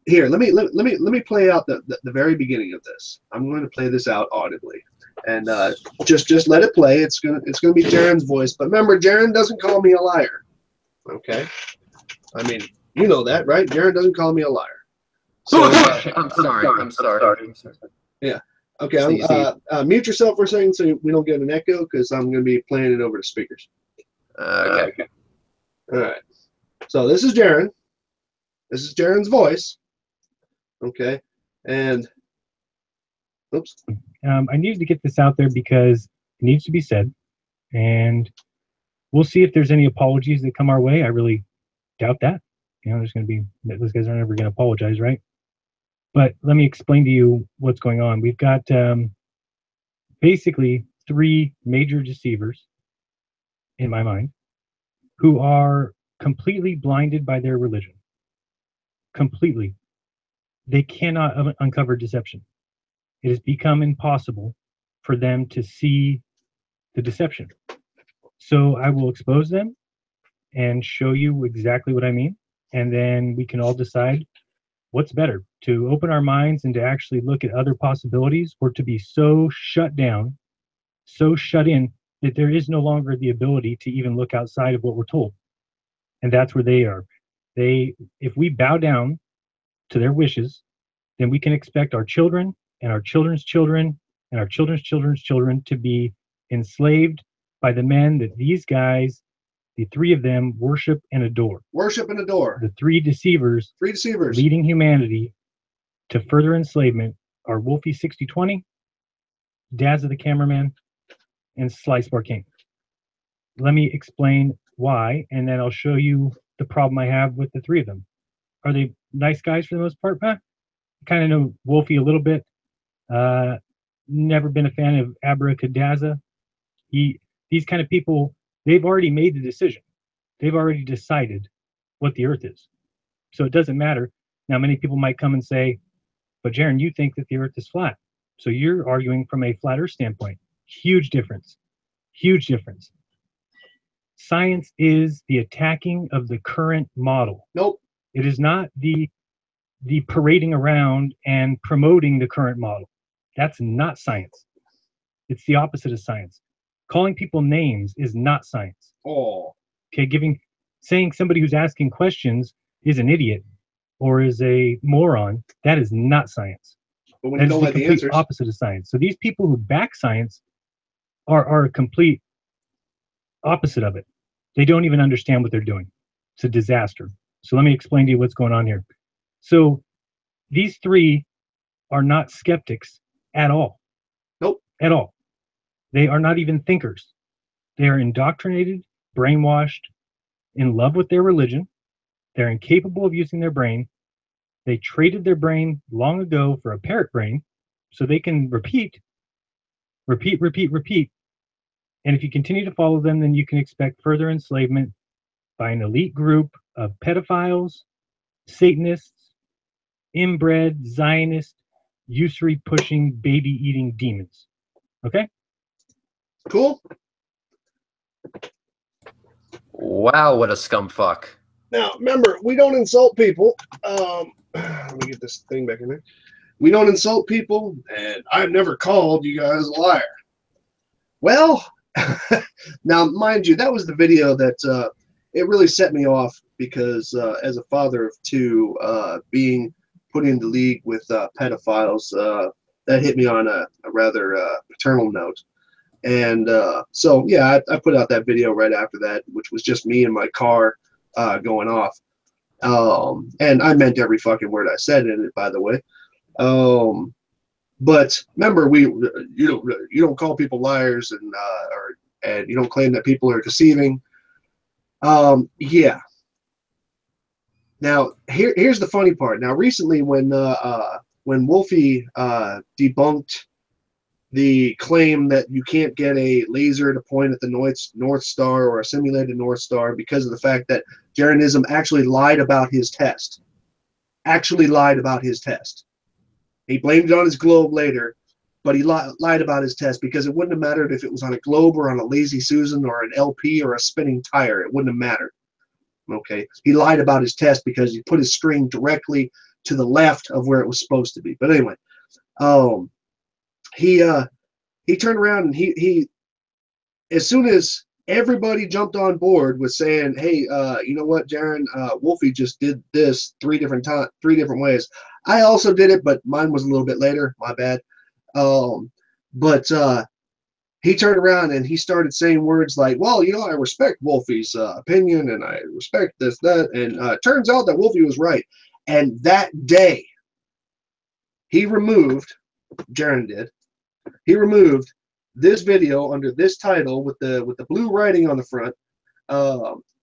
here, let me play out the very beginning of this. I'm going to play this out audibly. And just let it play. It's gonna be Gerren's voice. But remember, Gerren doesn't call me a liar. Okay. I mean, you know that, right? Gerren doesn't call me a liar. So, I'm sorry. Yeah. Okay. Mute yourself for a second so we don't get an echo, because I'm going to be playing it over the speakers. Okay. All right. So this is Gerren. This is Gerren's voice. Okay. And oops. I needed to get this out there because it needs to be said, and we'll see if there's any apologies that come our way. I really doubt that. You know, there's going to be, those guys are never going to apologize, right? But let me explain to you what's going on. We've got basically 3 major deceivers in my mind who are completely blinded by their religion. Completely. They cannot uncover deception. It has become impossible for them to see the deception. So I will expose them and show you exactly what I mean. And then we can all decide what's better, to open our minds and to actually look at other possibilities, or to be so shut down, so shut in, that there is no longer the ability to even look outside of what we're told. And that's where they are. If we bow down to their wishes, then we can expect our children and our children's children and our children's children's children to be enslaved by the men that these guys, the 3 of them, worship and adore. Worship and adore. The 3 deceivers. 3 deceivers. Leading humanity to further enslavement are Wolfie 6020, Daz of the Cameraman, and Slice Bar King. Let me explain why, and then I'll show you the problem I have with the 3 of them. Are they nice guys for the most part, Matt? I kind of know Wolfie a little bit. Never been a fan of Abracadaza. These kind of people, they've already made the decision. They've already decided what the earth is. So it doesn't matter. Now, many people might come and say, but Gerren, you think that the earth is flat. So you're arguing from a flat earth standpoint. Huge difference. Huge difference. Science is the attacking of the current model. Nope. It is not the parading around and promoting the current model. That's not science. It's the opposite of science. Calling people names is not science. Oh. Okay, saying somebody who's asking questions is an idiot or is a moron, that is not science. But when you don't like the answers, opposite of science. So these people who back science are a complete opposite of it. They don't even understand what they're doing. It's a disaster. So let me explain to you what's going on here. So these 3 are not skeptics at all. Nope. At all. They are not even thinkers. They are indoctrinated, brainwashed, in love with their religion. They're incapable of using their brain. They traded their brain long ago for a parrot brain so they can repeat. And if you continue to follow them, then you can expect further enslavement by an elite group of pedophiles, Satanists, inbred, Zionist, usury-pushing, baby-eating demons. Okay? Cool. Wow, what a scumfuck. Now, remember, we don't insult people. Let me get this thing back in there. We don't insult people, and I've never called you guys a liar. Well, now, mind you, that was the video that it really set me off because as a father of 2, being put into league with pedophiles, that hit me on a rather paternal note. And so, yeah, I put out that video right after that, which was just me in my car going off. And I meant every fucking word I said in it, by the way. But remember, you don't call people liars, and you don't claim that people are deceiving. Yeah. Now here's the funny part. Now recently, when Wolfie debunked the claim that you can't get a laser to point at the North Star or a simulated North Star because of the fact that Gerren Ism actually lied about his test. He blamed it on his globe later, but he lied about his test because it wouldn't have mattered if it was on a globe or on a Lazy Susan or an LP or a spinning tire. It wouldn't have mattered. Okay, he lied about his test because he put his string directly to the left of where it was supposed to be. But anyway, he he turned around and he as soon as everybody jumped on board with saying, hey, you know what, Gerren, Wolfie just did this 3 different ways. I also did it, but mine was a little bit later. My bad. But he turned around and he started saying words like, well, you know, I respect Wolfie's opinion and I respect this, that. And it turns out that Wolfie was right. And that day, he removed, Gerren did, he removed this video under this title with the blue writing on the front.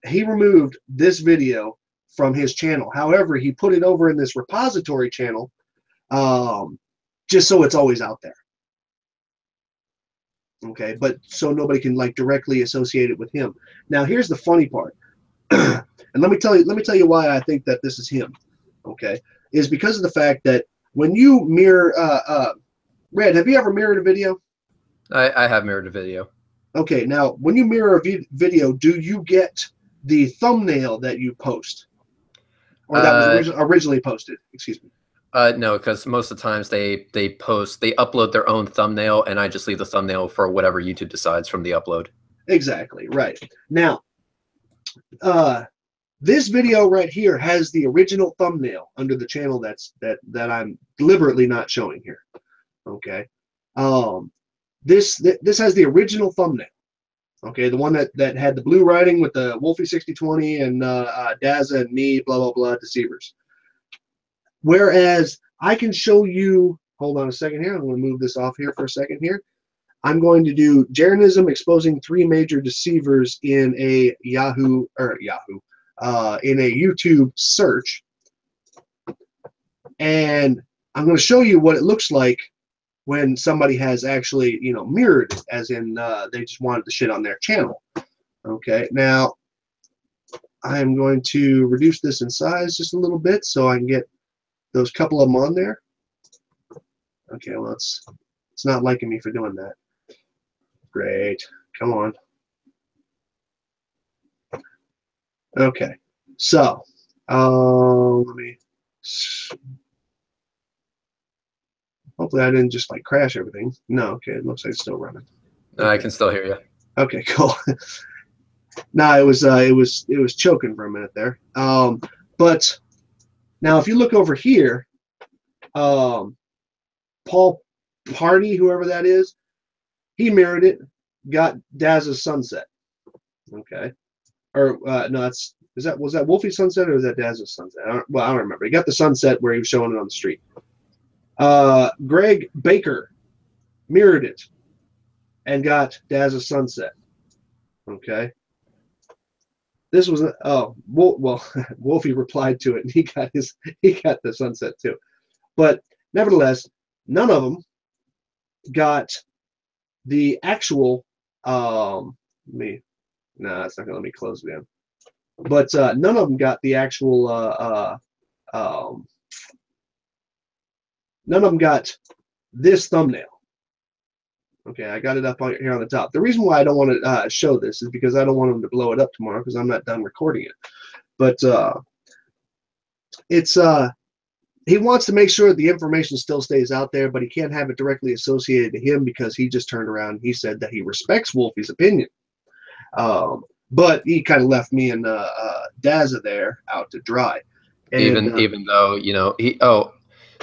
He removed this video from his channel. However, he put it over in this repository channel, just so it's always out there. Okay, but so nobody can like directly associate it with him. Now, here's the funny part, and let me tell you why I think that this is him. Okay, is because of the fact that when you mirror, Red, have you ever mirrored a video? I have mirrored a video. Okay, now when you mirror a video, do you get the thumbnail that you post, or that was originally posted? Excuse me. No, because most of the times they upload their own thumbnail, and I just leave the thumbnail for whatever YouTube decides from the upload. Exactly, right. Now, this video right here has the original thumbnail under the channel that I'm deliberately not showing here. Okay, this has the original thumbnail. Okay, the one that had the blue writing with the Wolfie 6020 and Daza and me, blah blah blah, deceivers. Whereas I can show you, hold on a second here, I'm going to move this off here for a second here. I'm going to do Gerren Ism exposing 3 major deceivers in a in a YouTube search. And I'm going to show you what it looks like when somebody has actually, you know, mirrored it, as in they just wanted to shit on their channel. Okay, now I am going to reduce this in size just a little bit so I can get those couple of them on there. Okay, well, it's not liking me for doing that. Great, come on. Okay, so let me. Hopefully, I didn't just like crash everything. No, okay, it looks like it's still running. Okay. I can still hear you. Okay, cool. No, it was choking for a minute there. But now, if you look over here, Paul Party, whoever that is, he mirrored it, got Daz's Sunset. Okay, or no, was that Wolfie's Sunset or was that Daz's Sunset? I don't remember. He got the Sunset where he was showing it on the street. Greg Baker mirrored it and got Daz's Sunset. Okay. This was Wolfie replied to it and he got the Sunset too. But nevertheless, none of them got the actual no, it's not gonna let me close it down. But none of them got the actual none of them got this thumbnail. Okay, I got it up here on the top. The reason why I don't want to show this is because I don't want them to blow it up tomorrow because I'm not done recording it. But he wants to make sure the information still stays out there, but he can't have it directly associated to him because he just turned around and he said that he respects Wolfie's opinion. But he kind of left me and Daza there out to dry. And, even though, you know,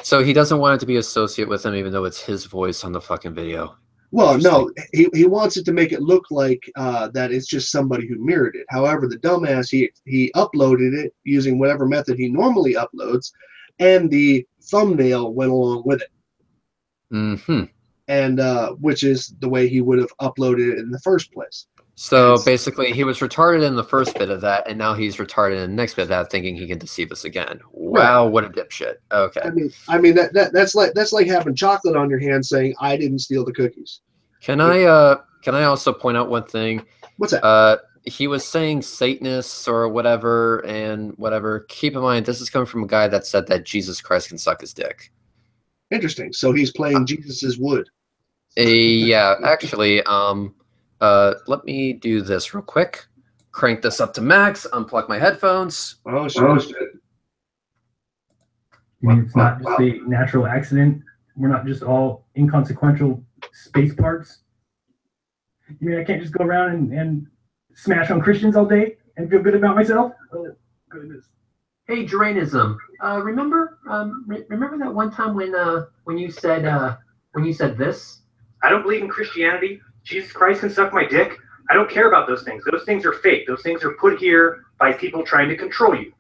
so he doesn't want it to be associated with him even though it's his voice on the fucking video. Well, no, he wants it to make it look like that it's just somebody who mirrored it. However, the dumbass, he uploaded it using whatever method he normally uploads, and the thumbnail went along with it. Mm-hmm. And which is the way he would have uploaded it in the first place. So basically, he was retarded in the first bit of that, and now he's retarded in the next bit of that, thinking he can deceive us again. Wow, right. What a dipshit! Okay. I mean that's like having chocolate on your hand, saying I didn't steal the cookies. Can I also point out one thing? What's that? He was saying Satanists or whatever and whatever. Keep in mind, this is coming from a guy that said that Jesus Christ can suck his dick. Interesting. So he's playing Jesus's wood. Yeah, actually, let me do this real quick. Crank this up to max. Unplug my headphones. Oh shit! I mean, it's not just a natural accident. We're not just all inconsequential space parts. You mean I can't just go around and smash on Christians all day and feel good about myself? Oh, goodness. Hey, Dre Nism, remember that one time when you said this? I don't believe in Christianity. Jesus Christ can suck my dick. I don't care about those things. Those things are fake. Those things are put here by people trying to control you.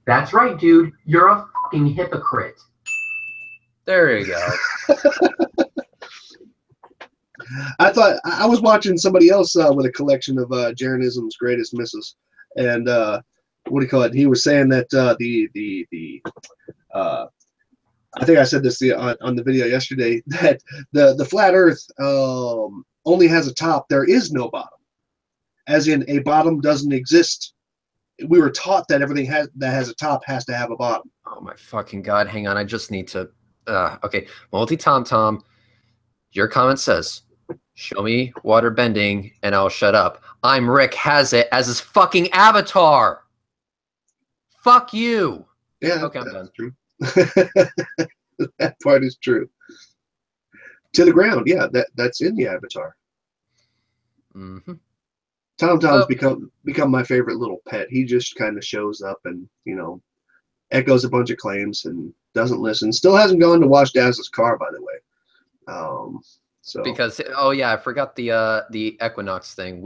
That's right, dude. You're a fucking hypocrite. There you go. I thought I was watching somebody else with a collection of Gerren Ism's greatest misses, and what do you call it? He was saying that I think I said this on the video yesterday, that the flat Earth only has a top. There is no bottom, as in a bottom doesn't exist. We were taught that everything that has a top has to have a bottom. Oh my fucking god! Hang on, I just need to. Okay, multi-tom-tom. Your comment says, "Show me water bending, and I'll shut up." I'm Rick has it as his fucking avatar. Fuck you. Yeah, okay, I'm done. True. That part is true. To the ground, yeah, that's in the avatar. Mm-hmm. Tom's become my favorite little pet. He just kind of shows up and echoes a bunch of claims and doesn't listen. Still hasn't gone to wash Daz's car, by the way. So because I forgot the Equinox thing.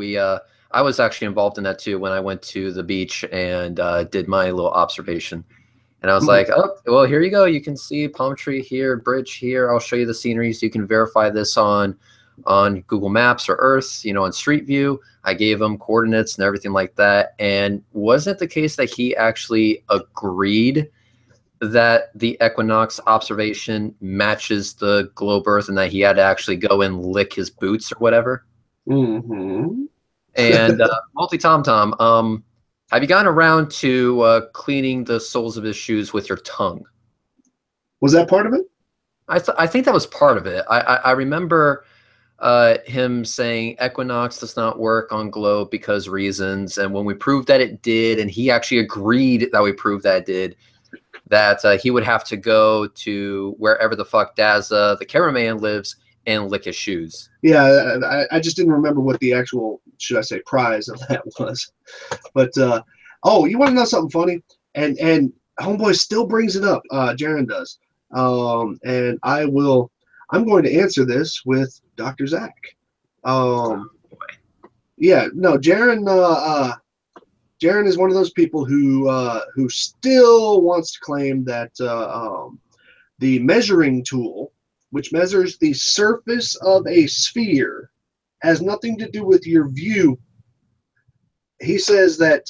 I was actually involved in that too when I went to the beach and did my little observation. And I was like, oh, well, here you go. You can see palm tree here, bridge here. I'll show you the scenery so you can verify this on Google Maps or Earth, on Street View. I gave him coordinates and everything like that. And wasn't it the case that he actually agreed that the Equinox observation matches the globe Earth and that he had to actually go and lick his boots or whatever? Mm-hmm. And multi-tom-tom, have you gotten around to cleaning the soles of his shoes with your tongue? Was that part of it? I think that was part of it. I remember him saying Equinox does not work on globe because reasons, and when we proved that it did, and he actually agreed that we proved that it did, that he would have to go to wherever the fuck Daz, the cameraman, lives and lick his shoes. Yeah, I just didn't remember what the actual, should I say, prize of that was. But oh, you want to know something funny? And Homeboy still brings it up. Gerren does. And I'm going to answer this with Dr. Zach. Yeah, no, Gerren is one of those people who still wants to claim that the measuring tool, which measures the surface of a sphere, has nothing to do with your view. He says that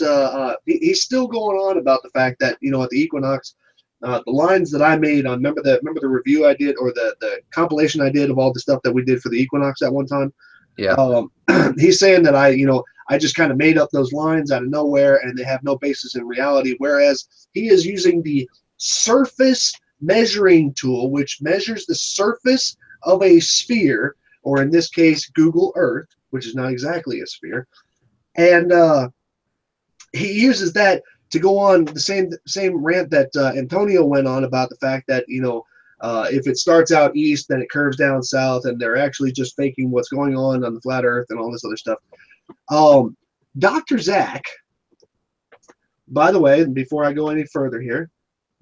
he's still going on about the fact that, at the Equinox, the lines that I made on, remember the review I did, or the compilation I did of all the stuff that we did for the Equinox at one time? Yeah. He's saying that I just kind of made up those lines out of nowhere and they have no basis in reality, whereas he is using the surface measuring tool, which measures the surface of a sphere, or in this case Google Earth, which is not exactly a sphere, and he uses that to go on the same rant that Antonio went on about the fact that if it starts out east then it curves down south and they're actually just faking what's going on the flat Earth and all this other stuff. Dr. Zach, by the way, before I go any further here,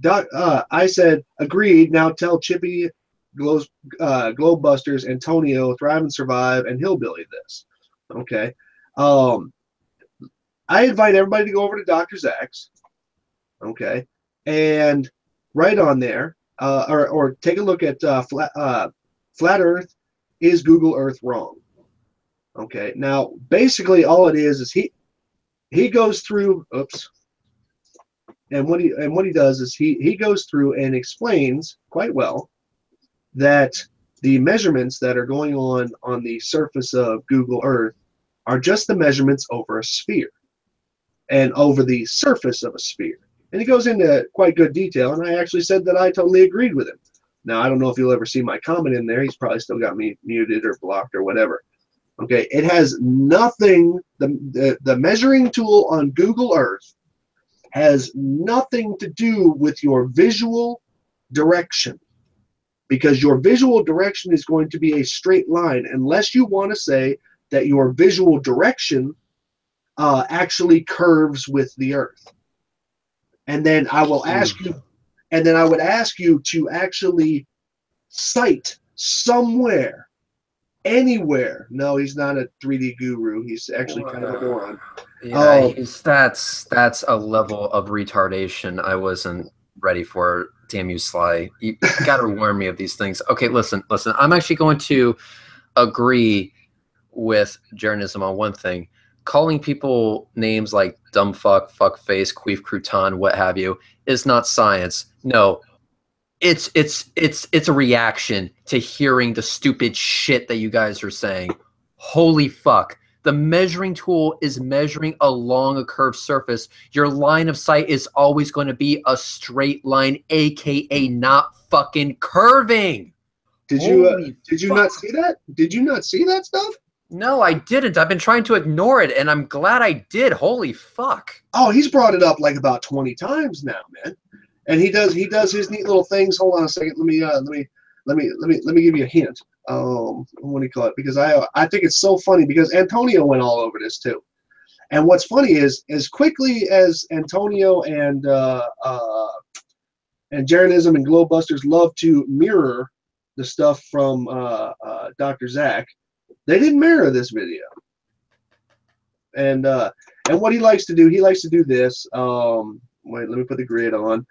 I said, agreed, now tell Chippy, Globebusters, Antonio, Thrive and Survive, and Hillbilly this. Okay. I invite everybody to go over to Dr. Zach's. Okay. And right on there, or take a look at Flat Earth, is Google Earth wrong? Okay. Now, basically all it is he goes through, oops. And what he does is he goes through and explains quite well that the measurements that are going on the surface of Google Earth are just the measurements over a sphere and over the surface of a sphere. And he goes into quite good detail, and I actually said that I totally agreed with him. Now, I don't know if you'll ever see my comment in there. He's probably still got me muted or blocked or whatever. Okay, it has nothing, the measuring tool on Google Earth has nothing to do with your visual direction. because your visual direction is going to be a straight line unless you want to say that your visual direction actually curves with the earth. And then I will ask you, and then I would ask you to actually cite somewhere, anywhere. No, he's not a 3D guru. He's actually kind of a moron. Yeah, that's a level of retardation I wasn't ready for. Damn you, Sly. You gotta warn me of these things. Okay, listen. I'm actually going to agree with Gerren Ism on one thing. Calling people names like dumb fuck, fuck face, queef crouton, what have you, is not science. No. It's a reaction to hearing the stupid shit that you guys are saying. Holy fuck. The measuring tool is measuring along a curved surface. Your line of sight is always going to be a straight line, aka not fucking curving. Did you not see that? Did you not see that stuff? No, I didn't. I've been trying to ignore it, and I'm glad I did. Holy fuck. Oh, he's brought it up like about 20 times now, man. And he does his neat little things. Hold on a second. Let me give you a hint. What do you call it? Because I think it's so funny because Antonio went all over this too. And what's funny is as quickly as Antonio and Gerren Ism and Glowbusters love to mirror the stuff from Dr. Zach, they didn't mirror this video. And what he likes to do this. Wait, let me put the grid on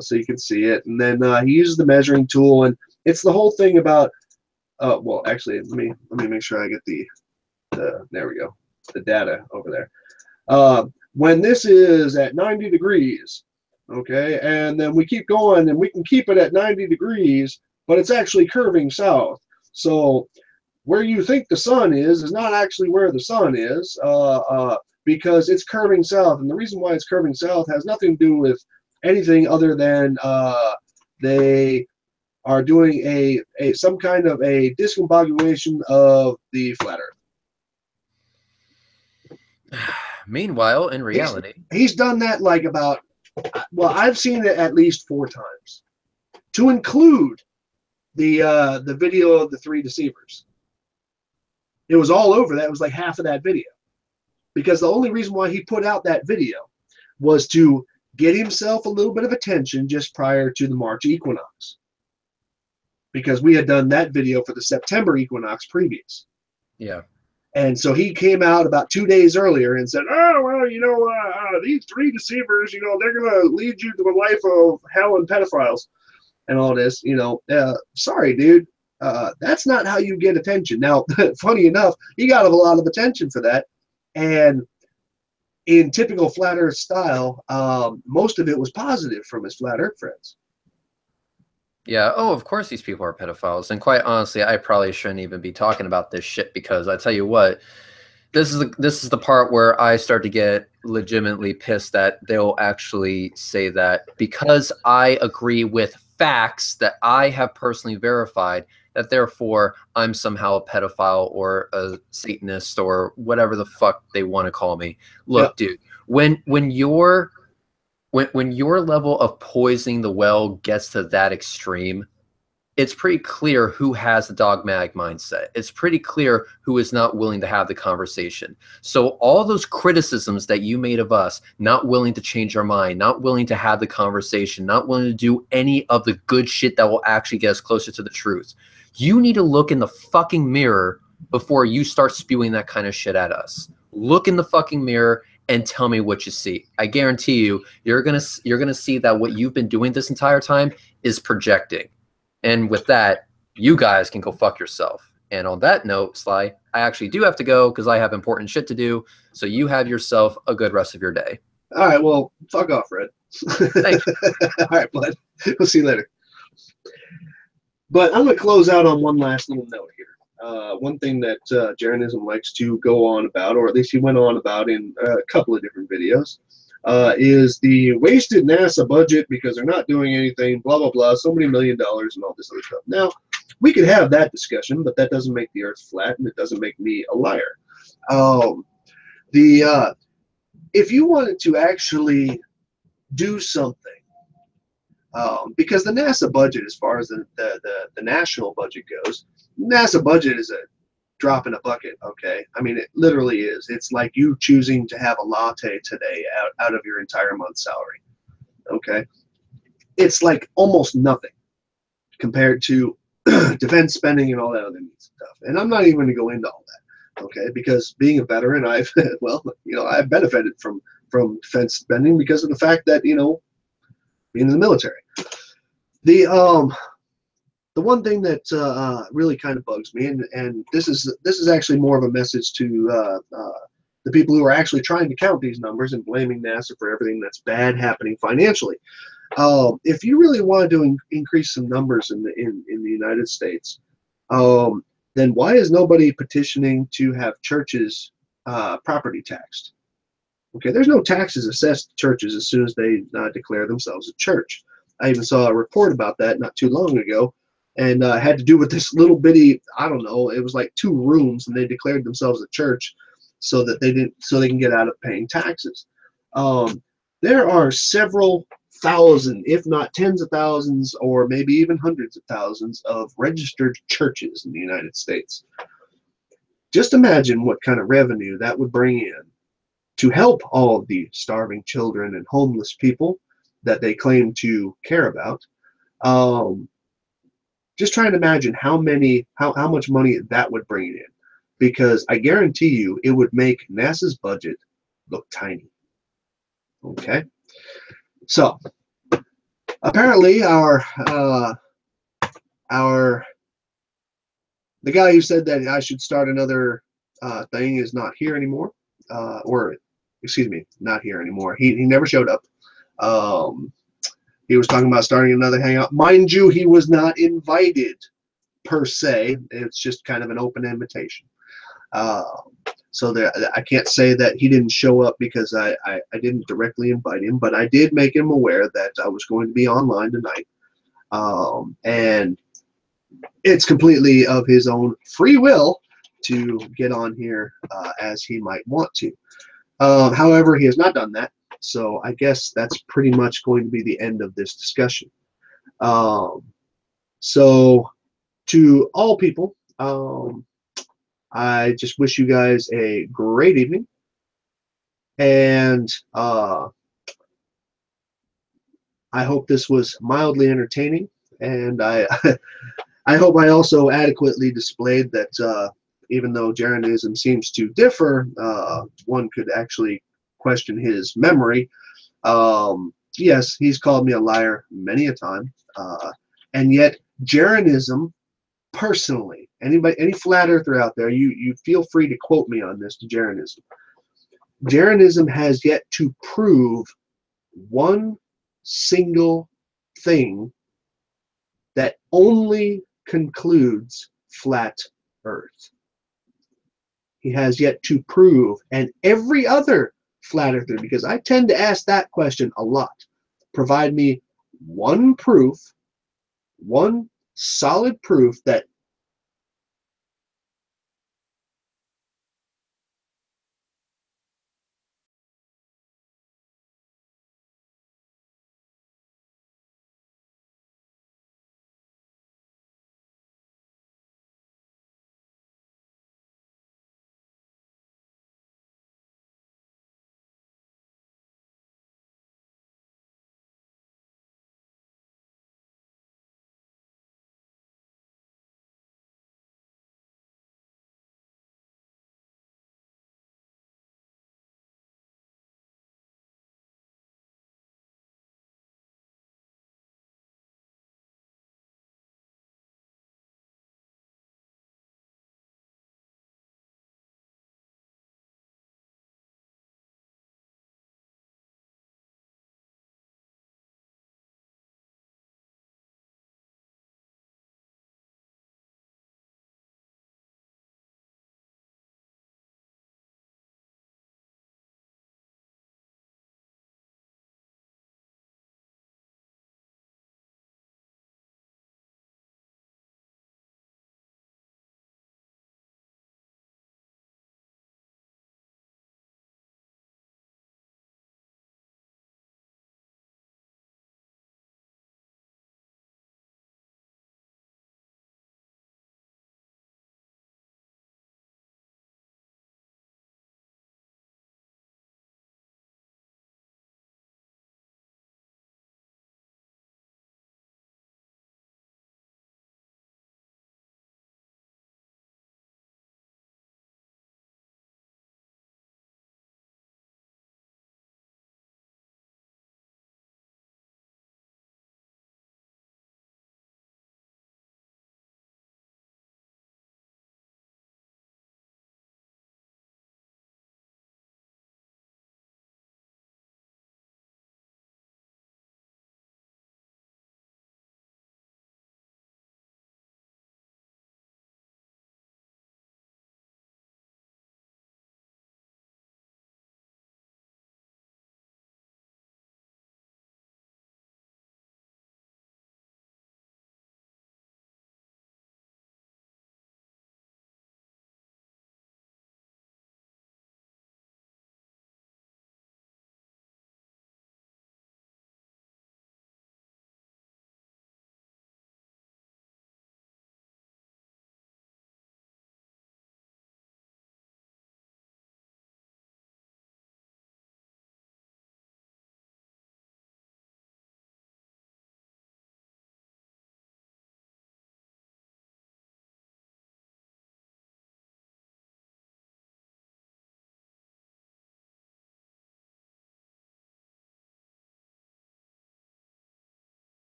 so you can see it. And then he uses the measuring tool, and it's the whole thing about. Well, actually, let me make sure I get the there we go, the data over there. When this is at 90 degrees, okay, and then we keep going, and we can keep it at 90 degrees, but it's actually curving south. So where you think the sun is not actually where the sun is, because it's curving south. And the reason why it's curving south has nothing to do with anything other than they are doing some kind of a discombobulation of the flat earth. Meanwhile, in reality, he's done that like about, well, I've seen it at least 4 times, to include the video of the 3 deceivers. It was all over that. It was like half of that video, because the only reason why he put out that video was to get himself a little bit of attention just prior to the March equinox, because we had done that video for the September equinox previous. Yeah. And so he came out about 2 days earlier and said, oh, well, you know, these 3 deceivers, you know, they're going to lead you to a life of hell and pedophiles and all this, you know. Sorry, dude. That's not how you get attention. Now, funny enough, he got a lot of attention for that. And in typical Flat Earth style, most of it was positive from his Flat Earth friends. Yeah. Oh, of course these people are pedophiles. And quite honestly, I probably shouldn't even be talking about this shit, because I tell you what, this is the part where I start to get legitimately pissed that they'll actually say that because I agree with facts that I have personally verified, that therefore I'm somehow a pedophile or a Satanist or whatever the fuck they want to call me. Look, dude, when your level of poisoning the well gets to that extreme, it's pretty clear who has the dogmatic mindset. It's pretty clear who is not willing to have the conversation. So all those criticisms that you made of us, not willing to change our mind, not willing to have the conversation, not willing to do any of the good shit that will actually get us closer to the truth, you need to look in the fucking mirror before you start spewing that kind of shit at us. Look in the fucking mirror and tell me what you see. I guarantee you're gonna see that what you've been doing this entire time is projecting. And with that, you guys can go fuck yourself. And on that note, Sly, I actually do have to go because I have important shit to do. So you have yourself a good rest of your day. All right, well, fuck off, Red. Thanks. All right, bud. We'll see you later. But I'm going to close out on one last little note here. One thing that Gerren Ism likes to go on about, or at least he went on about in a couple of different videos, is the wasted NASA budget because they're not doing anything, blah, blah, blah, so many $1 million and all this other stuff. Now, we could have that discussion, but that doesn't make the Earth flat, and it doesn't make me a liar. If you wanted to actually do something Because the NASA budget, as far as the national budget goes, NASA budget is a drop in a bucket. Okay, I mean, it literally is. It's like you choosing to have a latte today out of your entire month's salary. Okay, it's like almost nothing compared to defense spending and all that other neat stuff. And I'm not even going to go into all that. Okay, because being a veteran, I've I've benefited from defense spending because of the fact that being in the military. The one thing that really kind of bugs me, and this is actually more of a message to the people who are actually trying to count these numbers and blaming NASA for everything that's bad happening financially. If you really want to increase some numbers in the United States, then why is nobody petitioning to have churches property taxed? Okay, there's no taxes assessed to churches as soon as they declare themselves a church. I even saw a report about that not too long ago, and had to do with this little bitty, I don't know, it was like 2 rooms, and they declared themselves a church so that they can get out of paying taxes. There are several thousand, if not tens of thousands, or maybe even hundreds of thousands of registered churches in the United States. Just imagine what kind of revenue that would bring in to help all of the starving children and homeless people that they claim to care about. Just trying to imagine how much money that would bring in, because I guarantee you it would make NASA's budget look tiny. Okay, so apparently the guy who said that I should start another thing is not here anymore, or excuse me, not here anymore. He never showed up. He was talking about starting another hangout. Mind you, he was not invited per se. It's just kind of an open invitation. So I can't say that he didn't show up because I didn't directly invite him, but I did make him aware that I was going to be online tonight. And it's completely of his own free will to get on here as he might want to. However, he has not done that. So I guess that's pretty much going to be the end of this discussion. So to all people, I just wish you guys a great evening. And I hope this was mildly entertaining. And I hope I also adequately displayed that even though Gerren Ism seems to differ, one could actually question his memory. Yes, he's called me a liar many a time, and yet Gerren Ism personally, any flat earther out there, you feel free to quote me on this to Gerren Ism. Gerren Ism has yet to prove one single thing that only concludes flat earth. He has yet to prove, and every other flat earther, because I tend to ask that question a lot, provide me one proof, one solid proof that